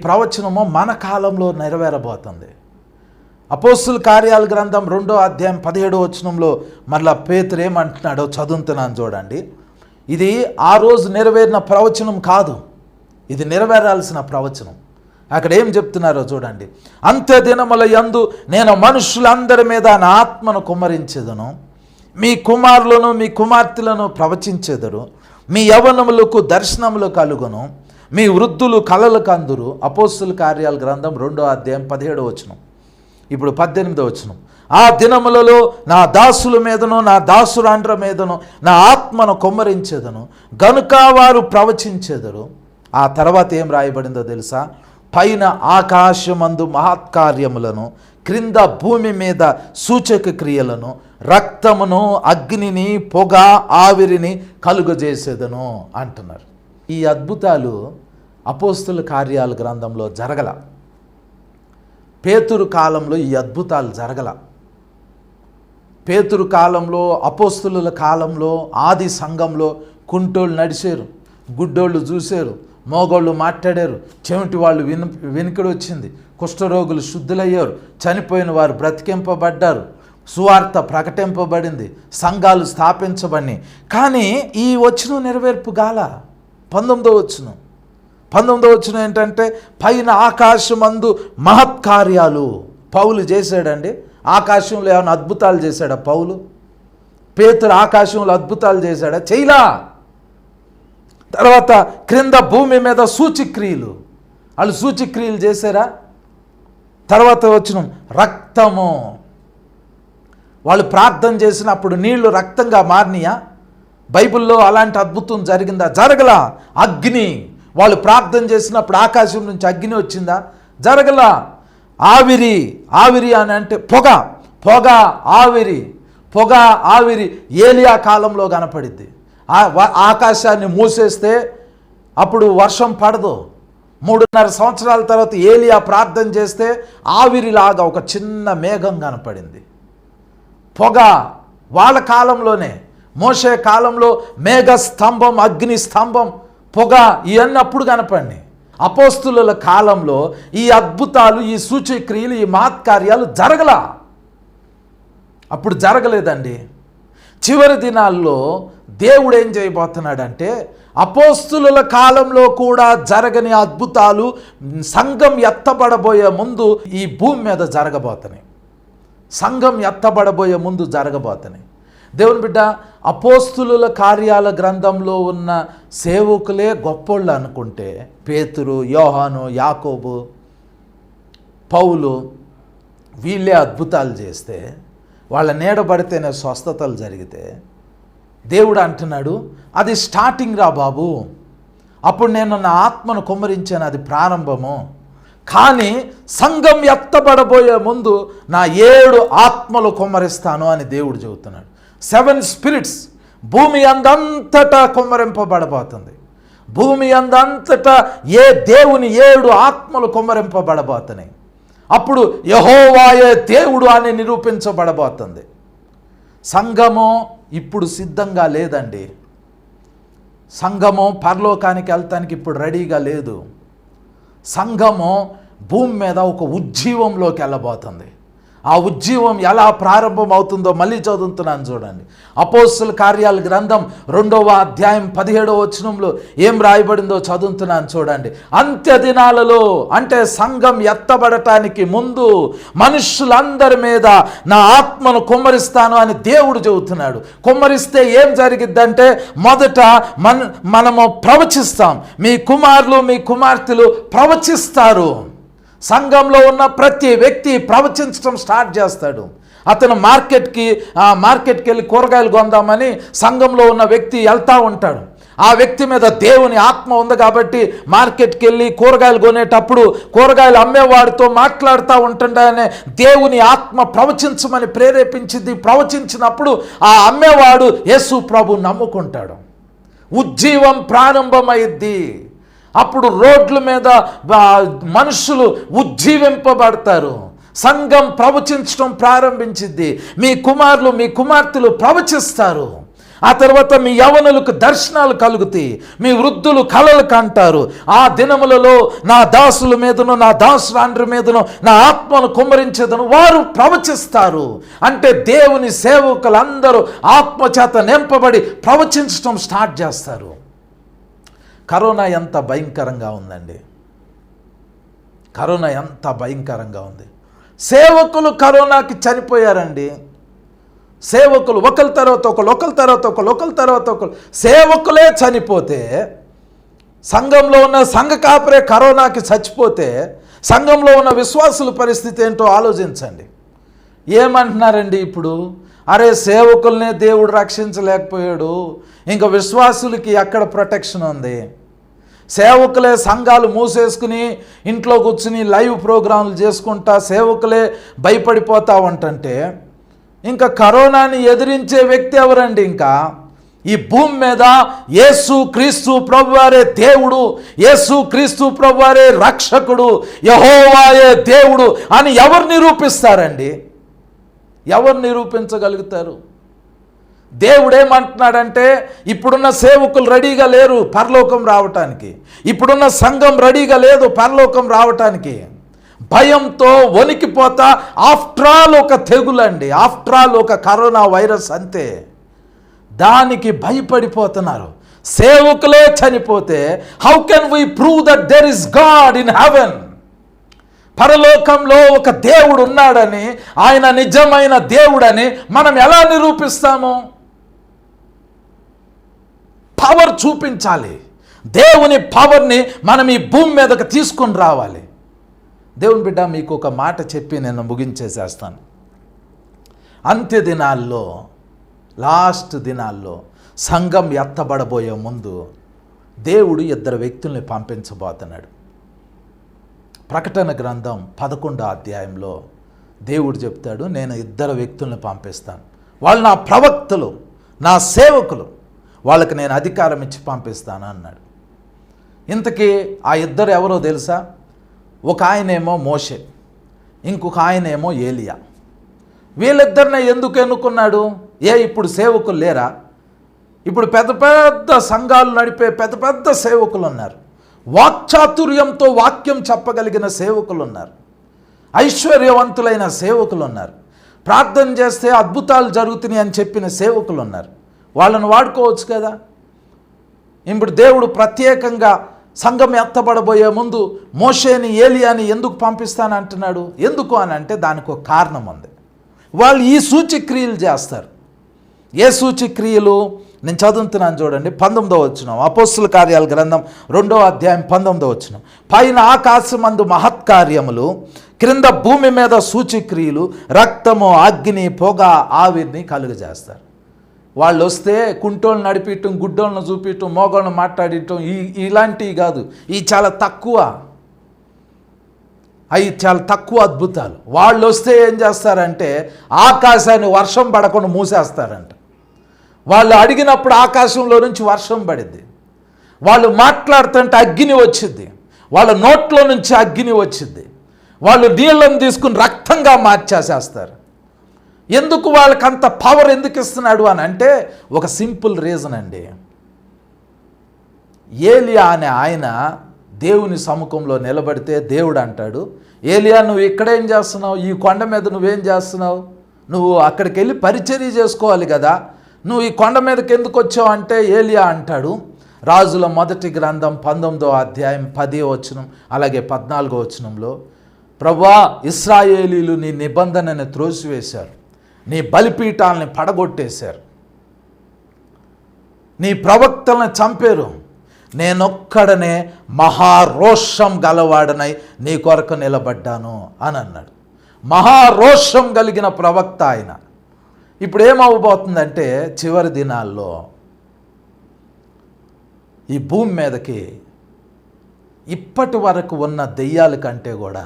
ప్రవచనము మన కాలంలో నెరవేరబోతుంది. అపోస్తుల కార్యాల గ్రంథం 2వ అధ్యాయం 17వ వచనంలో మరలా పేతురు ఏమంటున్నాడో చదువుతున్నాను చూడండి. ఇది ఆ రోజు నెరవేరిన ప్రవచనం కాదు, ఇది నెరవేరాల్సిన ప్రవచనం. అక్కడ ఏం చెప్తున్నారో చూడండి. అంత్య దినముల యందు నేను మనుషులందరి మీద నా ఆత్మను కుమ్మరించెదను, మీ కుమారులను మీ కుమార్తెలను ప్రవచించెదరు, మీ యవ్వనములకు దర్శనములు కలుగును, మీ వృద్ధులు కలలు కందురు. అపోస్తుల కార్యాల గ్రంథం 2వ అధ్యాయం 17వ వచనం. ఇప్పుడు 18వ వచనం. ఆ దినములలో నా దాసుల మీదను నా దాసురాండ్ర మీదను నా ఆత్మను కుమ్మరించెదను గనుక వారు ప్రవచించెదరు. ఆ తర్వాత ఏం రాయబడిందో తెలుసా? పైన ఆకాశమందు మహత్కార్యములను, క్రింద భూమి మీద సూచక క్రియలను, రక్తమును, అగ్నిని, పొగ, ఆవిరిని కలుగజేసేదను అంటున్నారు. ఈ అద్భుతాలు అపోస్తుల కార్యాల గ్రంథంలో జరగల. పేతురు కాలంలో ఈ అద్భుతాలు జరగల. పేతురు కాలంలో, అపోస్తుల కాలంలో, ఆది సంఘంలో కుంటోళ్ళు నడిచారు, గుడ్డోళ్ళు చూశారు, మోగోళ్ళు మాట్లాడారు, చెవిటి వాళ్ళు వెనుకడు వచ్చింది, కుష్ఠరోగులు శుద్ధులయ్యారు, చనిపోయిన వారు బ్రతికింపబడ్డారు, సువార్త ప్రకటింపబడింది, సంఘాలు స్థాపించబడినాయి. కానీ ఈ వచనం నెరవేర్పు గాల. 19వ వచనం ఏంటంటే పైన ఆకాశమందు మహత్కార్యాలు పౌలు చేశాడండి. ఆకాశంలో ఏమైనా అద్భుతాలు చేశాడా పౌలు? పేతురు ఆకాశంలో అద్భుతాలు చేశాడా? చేయలా. తర్వాత క్రింద భూమి మీద సూచిక్రియలు, వాళ్ళు సూచిక్రియలు చేశారా? తర్వాత వచనం రక్తము, వాళ్ళు ప్రార్థన చేసినప్పుడు నీళ్లు రక్తంగా మారినాయా? బైబిల్లో అలాంటి అద్భుతం జరిగిందా? జరగలా. అగ్ని, వాళ్ళు ప్రార్థన చేసినప్పుడు ఆకాశం నుంచి అగ్ని వచ్చిందా? జరగలా. ఆవిరి అని అంటే పొగ ఆవిరి ఏలియా కాలంలో కనపడిద్ది. ఆకాశాన్ని మూసేస్తే అప్పుడు వర్షం పడదు. 3.5 సంవత్సరాల తర్వాత ఏలియా ప్రార్థన చేస్తే ఆవిరిలాగా ఒక చిన్న మేఘం కనపడింది. పొగ వాళ్ళ కాలంలోనే. మోషే కాలంలో మేఘ స్తంభం, అగ్ని స్తంభం, పొగ, ఇవన్నీ అప్పుడు కనపడి. అపోస్తుల కాలంలో ఈ అద్భుతాలు, ఈ సూచక్రియలు, ఈ మహత్కార్యాలు జరగలా. అప్పుడు జరగలేదండి. చివరి దినాల్లో దేవుడు ఏం చేయబోతున్నాడంటే అపోస్తుల కాలంలో కూడా జరగని అద్భుతాలు సంఘం ఎత్తబడబోయే ముందు ఈ భూమి మీద జరగబోతున్నాయి. సంఘం ఎత్తబడబోయే ముందు జరగబోతున్నాయి. దేవుని బిడ్డ, అపోస్తుల కార్యాల గ్రంథంలో ఉన్న సేవకులే గొప్పోళ్ళు అనుకుంటే పేతురు, యోహాను, యాకోబు, పౌలు వీళ్ళే అద్భుతాలు చేస్తే, వాళ్ళ నీడబడితేనే స్వస్థతలు జరిగితే దేవుడు అంటున్నాడు అది స్టార్టింగ్ రా బాబు, అప్పుడు నేను నా ఆత్మను కుమ్మరించాను, అది ప్రారంభము. కానీ సంఘం ఎత్తబడబోయే ముందు నా 7 ఆత్మలు కుమ్మరిస్తాను అని దేవుడు చెబుతున్నాడు. 7 స్పిరిట్స్ భూమి అందంతటా కుమ్మరింపబడబోతుంది. భూమి అందంతటా దేవుని 7 ఆత్మలు కుమ్మరింపబడబోతున్నాయి. అప్పుడు యెహోవాయే దేవుడు అని నిరూపించబడబోతుంది. సంఘము ఇప్పుడు సిద్ధంగా లేదండి. సంఘము పరలోకానికి వెళ్తానికి ఇప్పుడు రెడీగా లేదు. సంఘము భూమి మీద ఒక ఉజ్జీవంలోకి వెళ్ళబోతుంది. ఆ ఉజ్జీవం ఎలా ప్రారంభం అవుతుందో మళ్ళీ చదువుతున్నాను చూడండి. అపోస్తుల కార్యాల గ్రంథం 2వ అధ్యాయం 17వ వచనంలో ఏం రాయబడిందో చదువుతున్నాను చూడండి. అంత్య దినాలలో అంటే సంఘం ఎత్తబడటానికి ముందు మనుషులందరి మీద నా ఆత్మను కుమ్మరిస్తాను అని దేవుడు చెబుతున్నాడు. కుమ్మరిస్తే ఏం జరిగిద్దంటే మొదట మనము ప్రవచిస్తాం. మీ కుమారులు మీ కుమార్తెలు ప్రవచిస్తారు. సంఘంలో ఉన్న ప్రతి వ్యక్తి ప్రవచించడం స్టార్ట్ చేస్తాడు. అతను మార్కెట్కి వెళ్ళి కూరగాయలు కొందామని సంఘంలో ఉన్న వ్యక్తి వెళ్తూ ఉంటాడు. ఆ వ్యక్తి మీద దేవుని ఆత్మ ఉంది కాబట్టి మార్కెట్కి వెళ్ళి కూరగాయలు కొనేటప్పుడు కూరగాయలు అమ్మేవాడితో మాట్లాడుతూ ఉంటుండనే దేవుని ఆత్మ ప్రవచించమని ప్రేరేపించింది. ప్రవచించినప్పుడు ఆ అమ్మేవాడు యేసు ప్రభు నమ్ముకుంటాడు. ఉజ్జీవం ప్రారంభమైద్ది. అప్పుడు రోడ్ల మీద మనుషులు ఉజ్జీవింపబడతారు. సంఘం ప్రవచించడం ప్రారంభించింది. మీ కుమారులు మీ కుమార్తెలు ప్రవచిస్తారు. ఆ తర్వాత మీ యవనులకు దర్శనాలు కలుగుతాయి. మీ వృద్ధులు కలలు కంటారు. ఆ దినములలో నా దాసుల మీదను నా దాసురాండ్రి మీదను నా ఆత్మను కుమ్మరించేదను వారు ప్రవచిస్తారు. అంటే దేవుని సేవకులందరూ ఆత్మచేత నింపబడి ప్రవచించడం స్టార్ట్ చేస్తారు. కరోనా ఎంత భయంకరంగా ఉందండి. కరోనా ఎంత భయంకరంగా ఉంది. సేవకులు కరోనాకి చనిపోయారండి. సేవకులు ఒకరి తర్వాత ఒకరు సేవకులే చనిపోతే, సంఘంలో ఉన్న సంఘ కాపరే కరోనాకి చచ్చిపోతే సంఘంలో ఉన్న విశ్వాసుల పరిస్థితి ఏంటో ఆలోచించండి. ఏమంటున్నారండి ఇప్పుడు? అరే సేవకుల్నే దేవుడు రక్షించలేకపోయాడు, ఇంకా విశ్వాసులకి ఎక్కడ ప్రొటెక్షన్ ఉంది? సేవకులే సంఘాలు మూసేసుకుని ఇంట్లో కూర్చుని లైవ్ ప్రోగ్రాంలు చేసుకుంటా సేవకులే భయపడిపోతా ఉంటుంటే ఇంకా కరోనాని ఎదిరించే వ్యక్తి ఎవరండి? ఇంకా ఈ భూమి మీద యేసు క్రీస్తు ప్రభువారే దేవుడు, యేసు క్రీస్తు ప్రభువారే రక్షకుడు, యెహోవాయే దేవుడు అని ఎవరు నిరూపిస్తారండి? ఎవరు నిరూపించగలుగుతారు? దేవుడేమంటున్నాడంటే ఇప్పుడున్న సేవకులు రెడీగా లేరు పరలోకం రావటానికి. ఇప్పుడున్న సంఘం రెడీగా లేదు పరలోకం రావటానికి. భయంతో వణికిపోతా, ఆఫ్టర్ ఆల్ ఒక తెగులండి, ఆఫ్టర్ ఆల్ ఒక కరోనా వైరస్ అంతే, దానికి భయపడిపోతున్నారు. సేవకులే చనిపోతే how can we prove that there is God in heaven? పరలోకంలో ఒక దేవుడు ఉన్నాడని, ఆయన నిజమైన దేవుడని మనం ఎలా నిరూపిస్తాము? పవర్ చూపించాలి. దేవుని పవర్ని మనం ఈ భూమి మీదకి తీసుకొని రావాలి. దేవుని బిడ్డ, మీకు ఒక మాట చెప్పి నేను ముగించేసేస్తాను. అంత్య దినాల్లో, లాస్ట్ దినాల్లో సంఘం ఎత్తబడబోయే ముందు దేవుడు 2 వ్యక్తుల్ని పంపించబోతున్నాడు. ప్రకటన గ్రంథం 11వ అధ్యాయంలో దేవుడు చెప్తాడు, నేను 2 వ్యక్తుల్ని పంపిస్తాను. వాళ్ళు నా ప్రవక్తలు, నా సేవకులు, వాళ్ళకి నేను అధికారం ఇచ్చి పంపిస్తాను అన్నాడు. ఇంతకీ ఆ 2 ఎవరో తెలుసా? ఒక ఆయనేమో మోషే, ఇంకొక ఆయనేమో ఏలియా. వీళ్ళిద్దరిని ఎందుకు ఎన్నుకున్నాడు? ఇప్పుడు సేవకులు లేరా? ఇప్పుడు పెద్ద పెద్ద సంఘాలు నడిపే పెద్ద పెద్ద సేవకులు ఉన్నారు. వాక్చాతుర్యంతో వాక్యం చెప్పగలిగిన సేవకులు ఉన్నారు. ఐశ్వర్యవంతులైన సేవకులు ఉన్నారు. ప్రార్థన చేస్తే అద్భుతాలు జరుగుతున్నాయి అని చెప్పిన సేవకులు ఉన్నారు. వాళ్ళను వాడుకోవచ్చు కదా. ఇప్పుడు దేవుడు ప్రత్యేకంగా సంఘం ఎత్తబడబోయే ముందు మోషేని ఏలియాని ఎందుకు పంపిస్తానంటున్నాడు? ఎందుకు అని అంటే దానికి ఒక కారణం ఉంది. వాళ్ళు ఈ సూచక్రియలు చేస్తారు. ఏ సూచక్రియలు? నేను చదువుతున్నాను చూడండి, 19వ వచనం, అపోస్తుల కార్యాల గ్రంథం 2వ అధ్యాయం 19వ వచనం. పైన ఆకాశమందు మహత్కార్యములు, క్రింద భూమి మీద సూచక్రియలు, రక్తము, అగ్ని, పొగ, ఆవిరిని కలుగజేస్తారు. వాళ్ళు వస్తే కుంటోళ్ళు నడిపించటం, గుడ్డోళ్ళను చూపించటం, మోగోళ్ళను మాట్లాడటం ఇలాంటివి కాదు. ఇవి చాలా తక్కువ, అవి చాలా తక్కువ అద్భుతాలు. వాళ్ళు వస్తే ఏం చేస్తారంటే ఆకాశాన్ని వర్షం పడకుండా మూసేస్తారంట. వాళ్ళు అడిగినప్పుడు ఆకాశంలో నుంచి వర్షం పడిద్ది. వాళ్ళు మాట్లాడుతుంటే అగ్ని వచ్చింది, వాళ్ళ నోట్లో నుంచి అగ్ని వచ్చింది. వాళ్ళు నీళ్ళను తీసుకుని రక్తంగా మార్చేసేస్తారు. ఎందుకు వాళ్ళకి అంత పవర్ ఎందుకు ఇస్తున్నాడు అని అంటే ఒక సింపుల్ రీజన్ అండి. ఏలియా అనే ఆయన దేవుని సముఖంలో నిలబడితే దేవుడు అంటాడు, ఏలియా నువ్వు ఇక్కడేం చేస్తున్నావు? ఈ కొండ మీద నువ్వేం చేస్తున్నావు? నువ్వు అక్కడికి వెళ్ళి పరిచర్య చేసుకోవాలి కదా, నువ్వు ఈ కొండ మీదకి ఎందుకు వచ్చావు అంటే ఏలియా అంటాడు. రాజుల మొదటి గ్రంథం 19వ అధ్యాయం 10వ వచనం అలాగే 14వ వచనంలో, ప్రభువా ఇశ్రాయేలీలు నీ నిబంధనని త్రోసివేశారు, నీ బలిపీఠాలని పడగొట్టేశారు, నీ ప్రవక్తలను చంపారు, నేనొక్కడనే మహారోషం గలవాడనై నీ కొరకు నిలబడ్డాను అని అన్నాడు. మహారోషం కలిగిన ప్రవక్త ఆయన. ఇప్పుడు ఏమవబోతుందంటే చివరి దినాల్లో ఈ భూమి మీదకి ఇప్పటి వరకు ఉన్న దెయ్యాల కంటే కూడా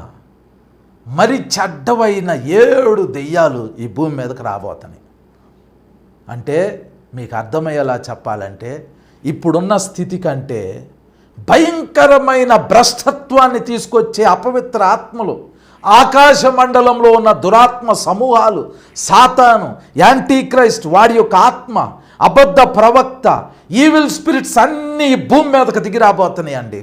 మరి చెడ్డవైన 7 దెయ్యాలు ఈ భూమి మీదకి రాబోతున్నాయి. అంటే మీకు అర్థమయ్యేలా చెప్పాలంటే ఇప్పుడున్న స్థితి కంటే భయంకరమైన భ్రష్టత్వాన్ని తీసుకొచ్చే అపవిత్ర ఆత్మలు, ఆకాశ మండలంలో ఉన్న దురాత్మ సమూహాలు, సాతాను, యాంటీక్రైస్ట్, వాడి యొక్క ఆత్మ, అబద్ధ ప్రవక్త, ఈవిల్ స్పిరిట్స్ అన్నీ భూమి మీదకి దిగి రాబోతున్నాయి అండి.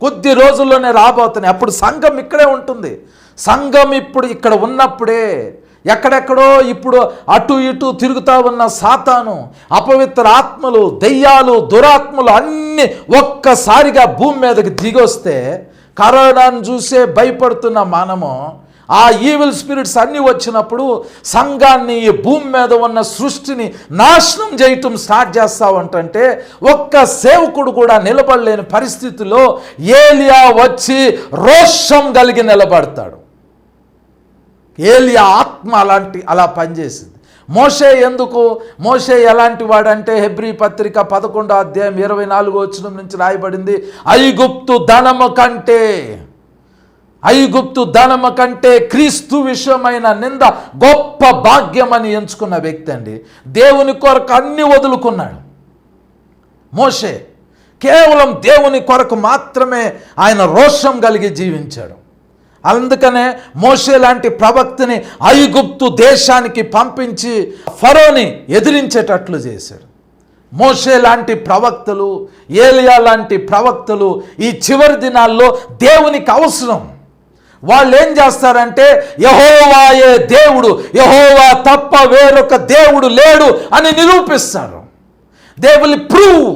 కొద్ది రోజుల్లోనే రాబోతున్నాయి. అప్పుడు సంఘం ఇక్కడే ఉంటుంది. సంఘం ఇప్పుడు ఇక్కడ ఉన్నప్పుడే ఎక్కడెక్కడో ఇప్పుడు అటు ఇటు తిరుగుతూ ఉన్న సాతాను, అపవిత్ర ఆత్మలు, దెయ్యాలు, దురాత్మలు అన్నీ ఒక్కసారిగా భూమి మీదకి దిగొస్తే కరోనాను చూసే భయపడుతున్న మనము ఆ ఈవిల్ స్పిరిట్స్ అన్నీ వచ్చినప్పుడు సంఘాన్ని, ఈ భూమి మీద ఉన్న సృష్టిని నాశనం చేయటం స్టార్ట్ చేస్తావంటే ఒక్క సేవకుడు కూడా నిలబడలేని పరిస్థితిలో ఏలియా వచ్చి రోషం కలిగి నిలబడతాడు. ఏలియా ఆత్మ అలా పనిచేసింది. మోషే ఎందుకు? మోషే ఎలాంటి వాడంటే హెబ్రీ పత్రిక 11వ అధ్యాయం 24వ వచనం నుంచి రాయబడింది, ఐగుప్తు ధనము కంటే క్రీస్తు విషయమైన నింద గొప్ప భాగ్యమని ఎంచుకున్న వ్యక్తి అండి. దేవుని కొరకు అన్ని వదులుకున్నాడు మోషే. కేవలం దేవుని కొరకు మాత్రమే ఆయన రోషం కలిగి జీవించాడు. అందుకనే మోషే లాంటి ప్రవక్తని ఐగుప్తు దేశానికి పంపించి ఫరోని ఎదిరించేటట్లు చేశాడు. మోషే లాంటి ప్రవక్తలు, ఏలియా లాంటి ప్రవక్తలు ఈ చివరి దినాల్లో దేవునికి అవసరం. వాళ్ళు ఏం చేస్తారంటే యెహోవాయే దేవుడు, యెహోవా తప్ప వేరొక దేవుడు లేడు అని నిరూపిస్తారు. They will prove.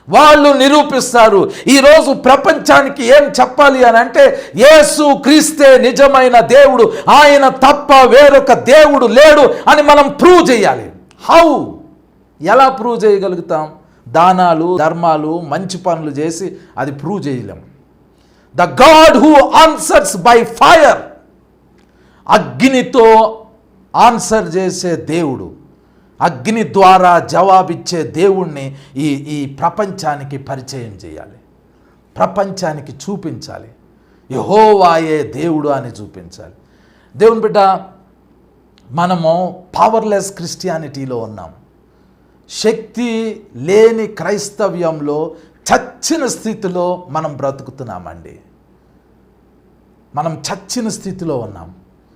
వాళ్ళు నిరూపిస్తారు. ఈరోజు ప్రపంచానికి ఏం చెప్పాలి అని అంటే యేసు క్రీస్తే నిజమైన దేవుడు, ఆయన తప్ప వేరొక దేవుడు లేడు అని మనం ప్రూవ్ చేయాలి. హౌ? ఎలా ప్రూవ్ చేయగలుగుతాం? దానాలు, ధర్మాలు, మంచి పనులు చేసి అది ప్రూవ్ చేయలేం. The God who answers by fire, అగ్నితో ఆన్సర్ చేసే దేవుడు, అగ్ని ద్వారా జవాబిచ్చే దేవుణ్ణి ఈ ప్రపంచానికి పరిచయం చేయాలి, ప్రపంచానికి చూపించాలి. యెహోవాయే దేవుడు అని చూపించాలి. దేవుని బిడ్డ, మనము పవర్లెస్ క్రిస్టియానిటీలో ఉన్నాం. శక్తి లేని క్రైస్తవ్యంలో చచ్చిన స్థితిలో మనం బ్రతుకుతున్నామండి. మనం చచ్చిన స్థితిలో ఉన్నాం.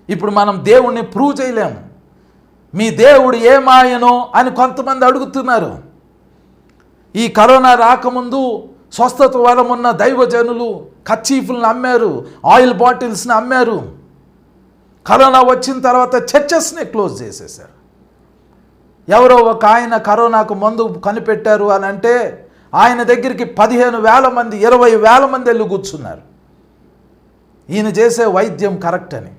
ఇప్పుడు మనం దేవుణ్ణి ప్రూవ్ చేయలేము. మీ దేవుడు ఏమాయనో అని కొంతమంది అడుగుతున్నారు. ఈ కరోనా రాకముందు స్వస్థత వరం ఉన్న దైవజనులు కర్చీఫ్లను అమ్మారు, ఆయిల్ బాటిల్స్ని అమ్మారు. కరోనా వచ్చిన తర్వాత చర్చెస్ని క్లోజ్ చేసేసారు. ఎవరో ఒక ఆయన కరోనాకు మందు కనిపెట్టారు అని అంటే ఆయన దగ్గరికి 15,000 మంది, 20,000 మంది వెళ్ళి కూర్చున్నారు. ఈయన చేసే వైద్యం కరెక్ట్ అని.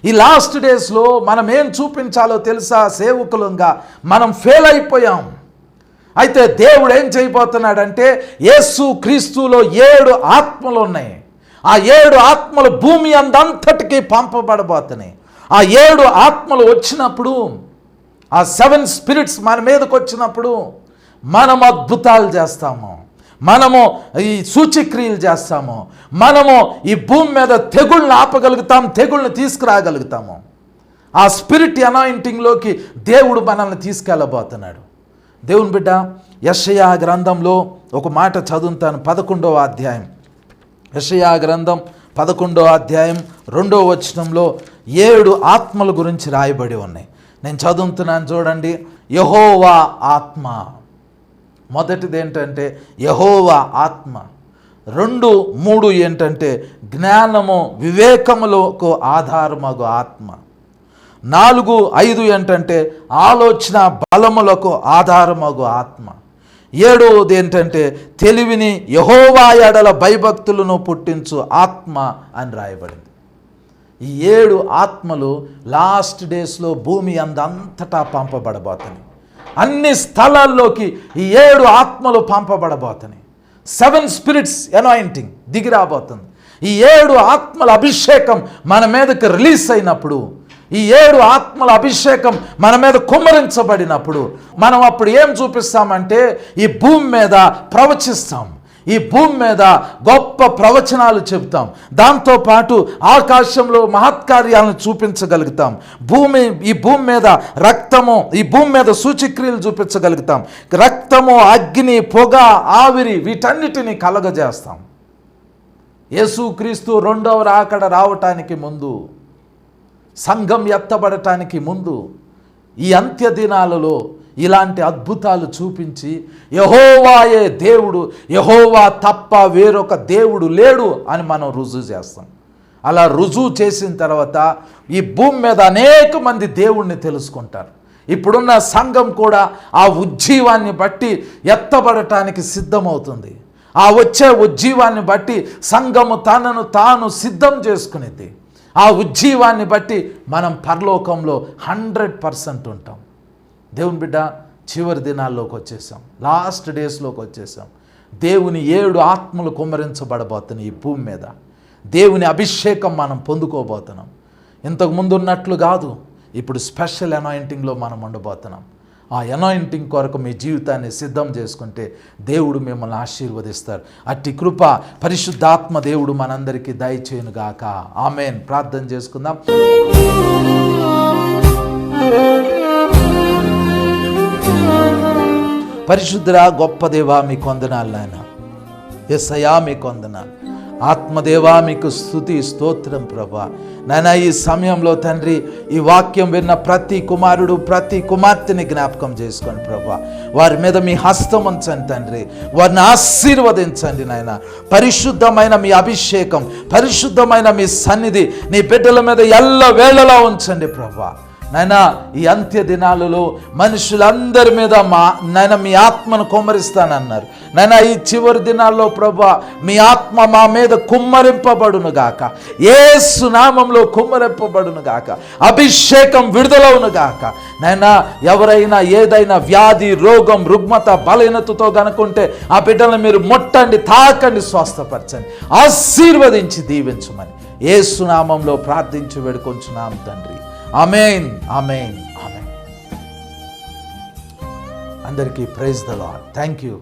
ఈ లాస్ట్ డేస్లో మనం ఏం చూపించాలో తెలుసా? సేవకులంగా మనం ఫెయిల్ అయిపోయాం. అయితే దేవుడు ఏం చేయబోతున్నాడంటే యేసు క్రీస్తులో 7 ఆత్మలు ఉన్నాయి. ఆ 7 ఆత్మలు భూమి అంతటికీ పంపబడబోతున్నాయి. ఆ 7 ఆత్మలు వచ్చినప్పుడు, ఆ 7 స్పిరిట్స్ మన మీదకి వచ్చినప్పుడు మనం అద్భుతాలు చేస్తాము, మనము ఈ సూచక్రియలు చేస్తాము, మనము ఈ భూమి మీద తెగుళ్ళని ఆపగలుగుతాం, తెగుళ్ళని తీసుకురాగలుగుతాము. ఆ స్పిరిట్ అనాయింటింగ్లోకి దేవుడు మనల్ని తీసుకెళ్ళబోతున్నాడు. దేవుని బిడ్డ, యెషయా గ్రంథంలో ఒక మాట చదువుతాను. 11వ అధ్యాయం, యెషయా గ్రంథం 11వ అధ్యాయం 2వ వచనంలో 7 ఆత్మల గురించి రాయబడి ఉన్నాయి. నేను చదువుతున్నాను చూడండి. యెహోవా ఆత్మ. మొదటిది ఏంటంటే యెహోవా ఆత్మ. 2, 3 ఏంటంటే జ్ఞానము వివేకములకు ఆధారమగు ఆత్మ. 4, 5 ఏంటంటే ఆలోచన బలములకు ఆధారమగు ఆత్మ. 7వది ఏంటంటే తెలివిని యెహోవా ఎడల భయభక్తులను పుట్టించు ఆత్మ అని రాయబడింది. ఈ 7 ఆత్మలు లాస్ట్ డేస్లో భూమి అంతటా పంపబడబోతున్నాయి. అన్ని స్థలాల్లోకి ఈ 7 ఆత్మలు పంపబడబోతున్నాయి. 7 స్పిరిట్స్ అనాయింటింగ్ దిగి రాబోతుంది. ఈ 7 ఆత్మల అభిషేకం మన మీదకి రిలీజ్ అయినప్పుడు, ఈ 7 ఆత్మల అభిషేకం మన మీద కుమ్మరించబడినప్పుడు మనం అప్పుడు ఏం చూపిస్తామంటే ఈ భూమి మీద ప్రవచిస్తాం, ఈ భూమి మీద గొప్ప ప్రవచనాలు చెబుతాం, దాంతోపాటు ఆకాశంలో మహత్కార్యాలను చూపించగలుగుతాం, ఈ భూమి మీద రక్తము, ఈ భూమి మీద సూచక్రియలు చూపించగలుగుతాం, రక్తము, అగ్ని, పొగ, ఆవిరి వీటన్నిటిని కలగజేస్తాం. యేసుక్రీస్తు 2వ రాకడ రావటానికి ముందు, సంఘం ఎత్తబడటానికి ముందు ఈ అంత్య దినాలలో ఇలాంటి అద్భుతాలు చూపించి యెహోవాయే దేవుడు, యెహోవా తప్ప వేరొక దేవుడు లేడు అని మనం రుజువు చేస్తాం. అలా రుజువు చేసిన తర్వాత ఈ భూమి మీద అనేక మంది దేవుణ్ణి తెలుసుకుంటారు. ఇప్పుడున్న సంఘం కూడా ఆ ఉజ్జీవాన్ని బట్టి ఎత్తబడటానికి సిద్ధమవుతుంది. ఆ వచ్చే ఉజ్జీవాన్ని బట్టి సంఘము తనను తాను సిద్ధం చేసుకునేది. ఆ ఉజ్జీవాన్ని బట్టి మనం పరలోకంలో 100% ఉంటాం. దేవుని బిడ్డ, చివరి దినాల్లోకి వచ్చేసాం, లాస్ట్ డేస్లోకి వచ్చేసాం. దేవుని 7 ఆత్మలు కుమ్మరించబడబోతున్నాయి ఈ భూమి మీద. దేవుని అభిషేకం మనం పొందుకోబోతున్నాం. ఇంతకుముందు ఉన్నట్లు కాదు, ఇప్పుడు స్పెషల్ అనాయింటింగ్లో మనం ఉండబోతున్నాం. ఆ అనాయింటింగ్ కొరకు మీ జీవితాన్ని సిద్ధం చేసుకుంటే దేవుడు మిమ్మల్ని ఆశీర్వదిస్తారు. అట్టి కృప పరిశుద్ధాత్మ దేవుడు మనందరికీ దయచేయునుగాక. ఆమేన్. ప్రార్థన చేసుకుందాం. పరిశుద్ధుడా, గొప్ప దేవా, మీకు వందనాలు నాయన. యేసయ్యా, మీకు వందనాలు. ఆత్మదేవా, మీకు స్తుతి స్తోత్రం ప్రభా. నాయన, ఈ సమయంలో తండ్రి ఈ వాక్యం విన్న ప్రతి కుమారుడు, ప్రతి కుమార్తెని జ్ఞాపకం చేసుకోండి ప్రభా. వారి మీద మీ హస్తం ఉంచండి తండ్రి, వారిని ఆశీర్వదించండి నాయన. పరిశుద్ధమైన మీ అభిషేకం, పరిశుద్ధమైన మీ సన్నిధి నీ బిడ్డల మీద ఎల్ల వేళలా ఉంచండి ప్రభా. నాయన, ఈ అంత్య దినాలలో మనుషులందరి మీద నాయన మీ ఆత్మను కుమ్మరిస్తానన్నారు. నాయన, ఈ చివరి దినాల్లో ప్రభా మీ ఆత్మ మా మీద కుమ్మరింపబడును గాక, యేసు నామములో కుమ్మరింపబడును గాక, అభిషేకం విడుదలవును గాక. నాయన, ఎవరైనా ఏదైనా వ్యాధి, రోగం, రుగ్మత, బలహీనతతో గనుకుంటే ఆ బిడ్డలను మీరు ముట్టండి, తాకండి, స్వస్థపరచండి, ఆశీర్వదించి దీవించమని యేసు నామములో ప్రార్థించి వేడుకొంచున్నాం తండ్రి. ఆమేన్, ఆమేన్, ఆమేన్. అందరికీ praise the Lord. Thank you.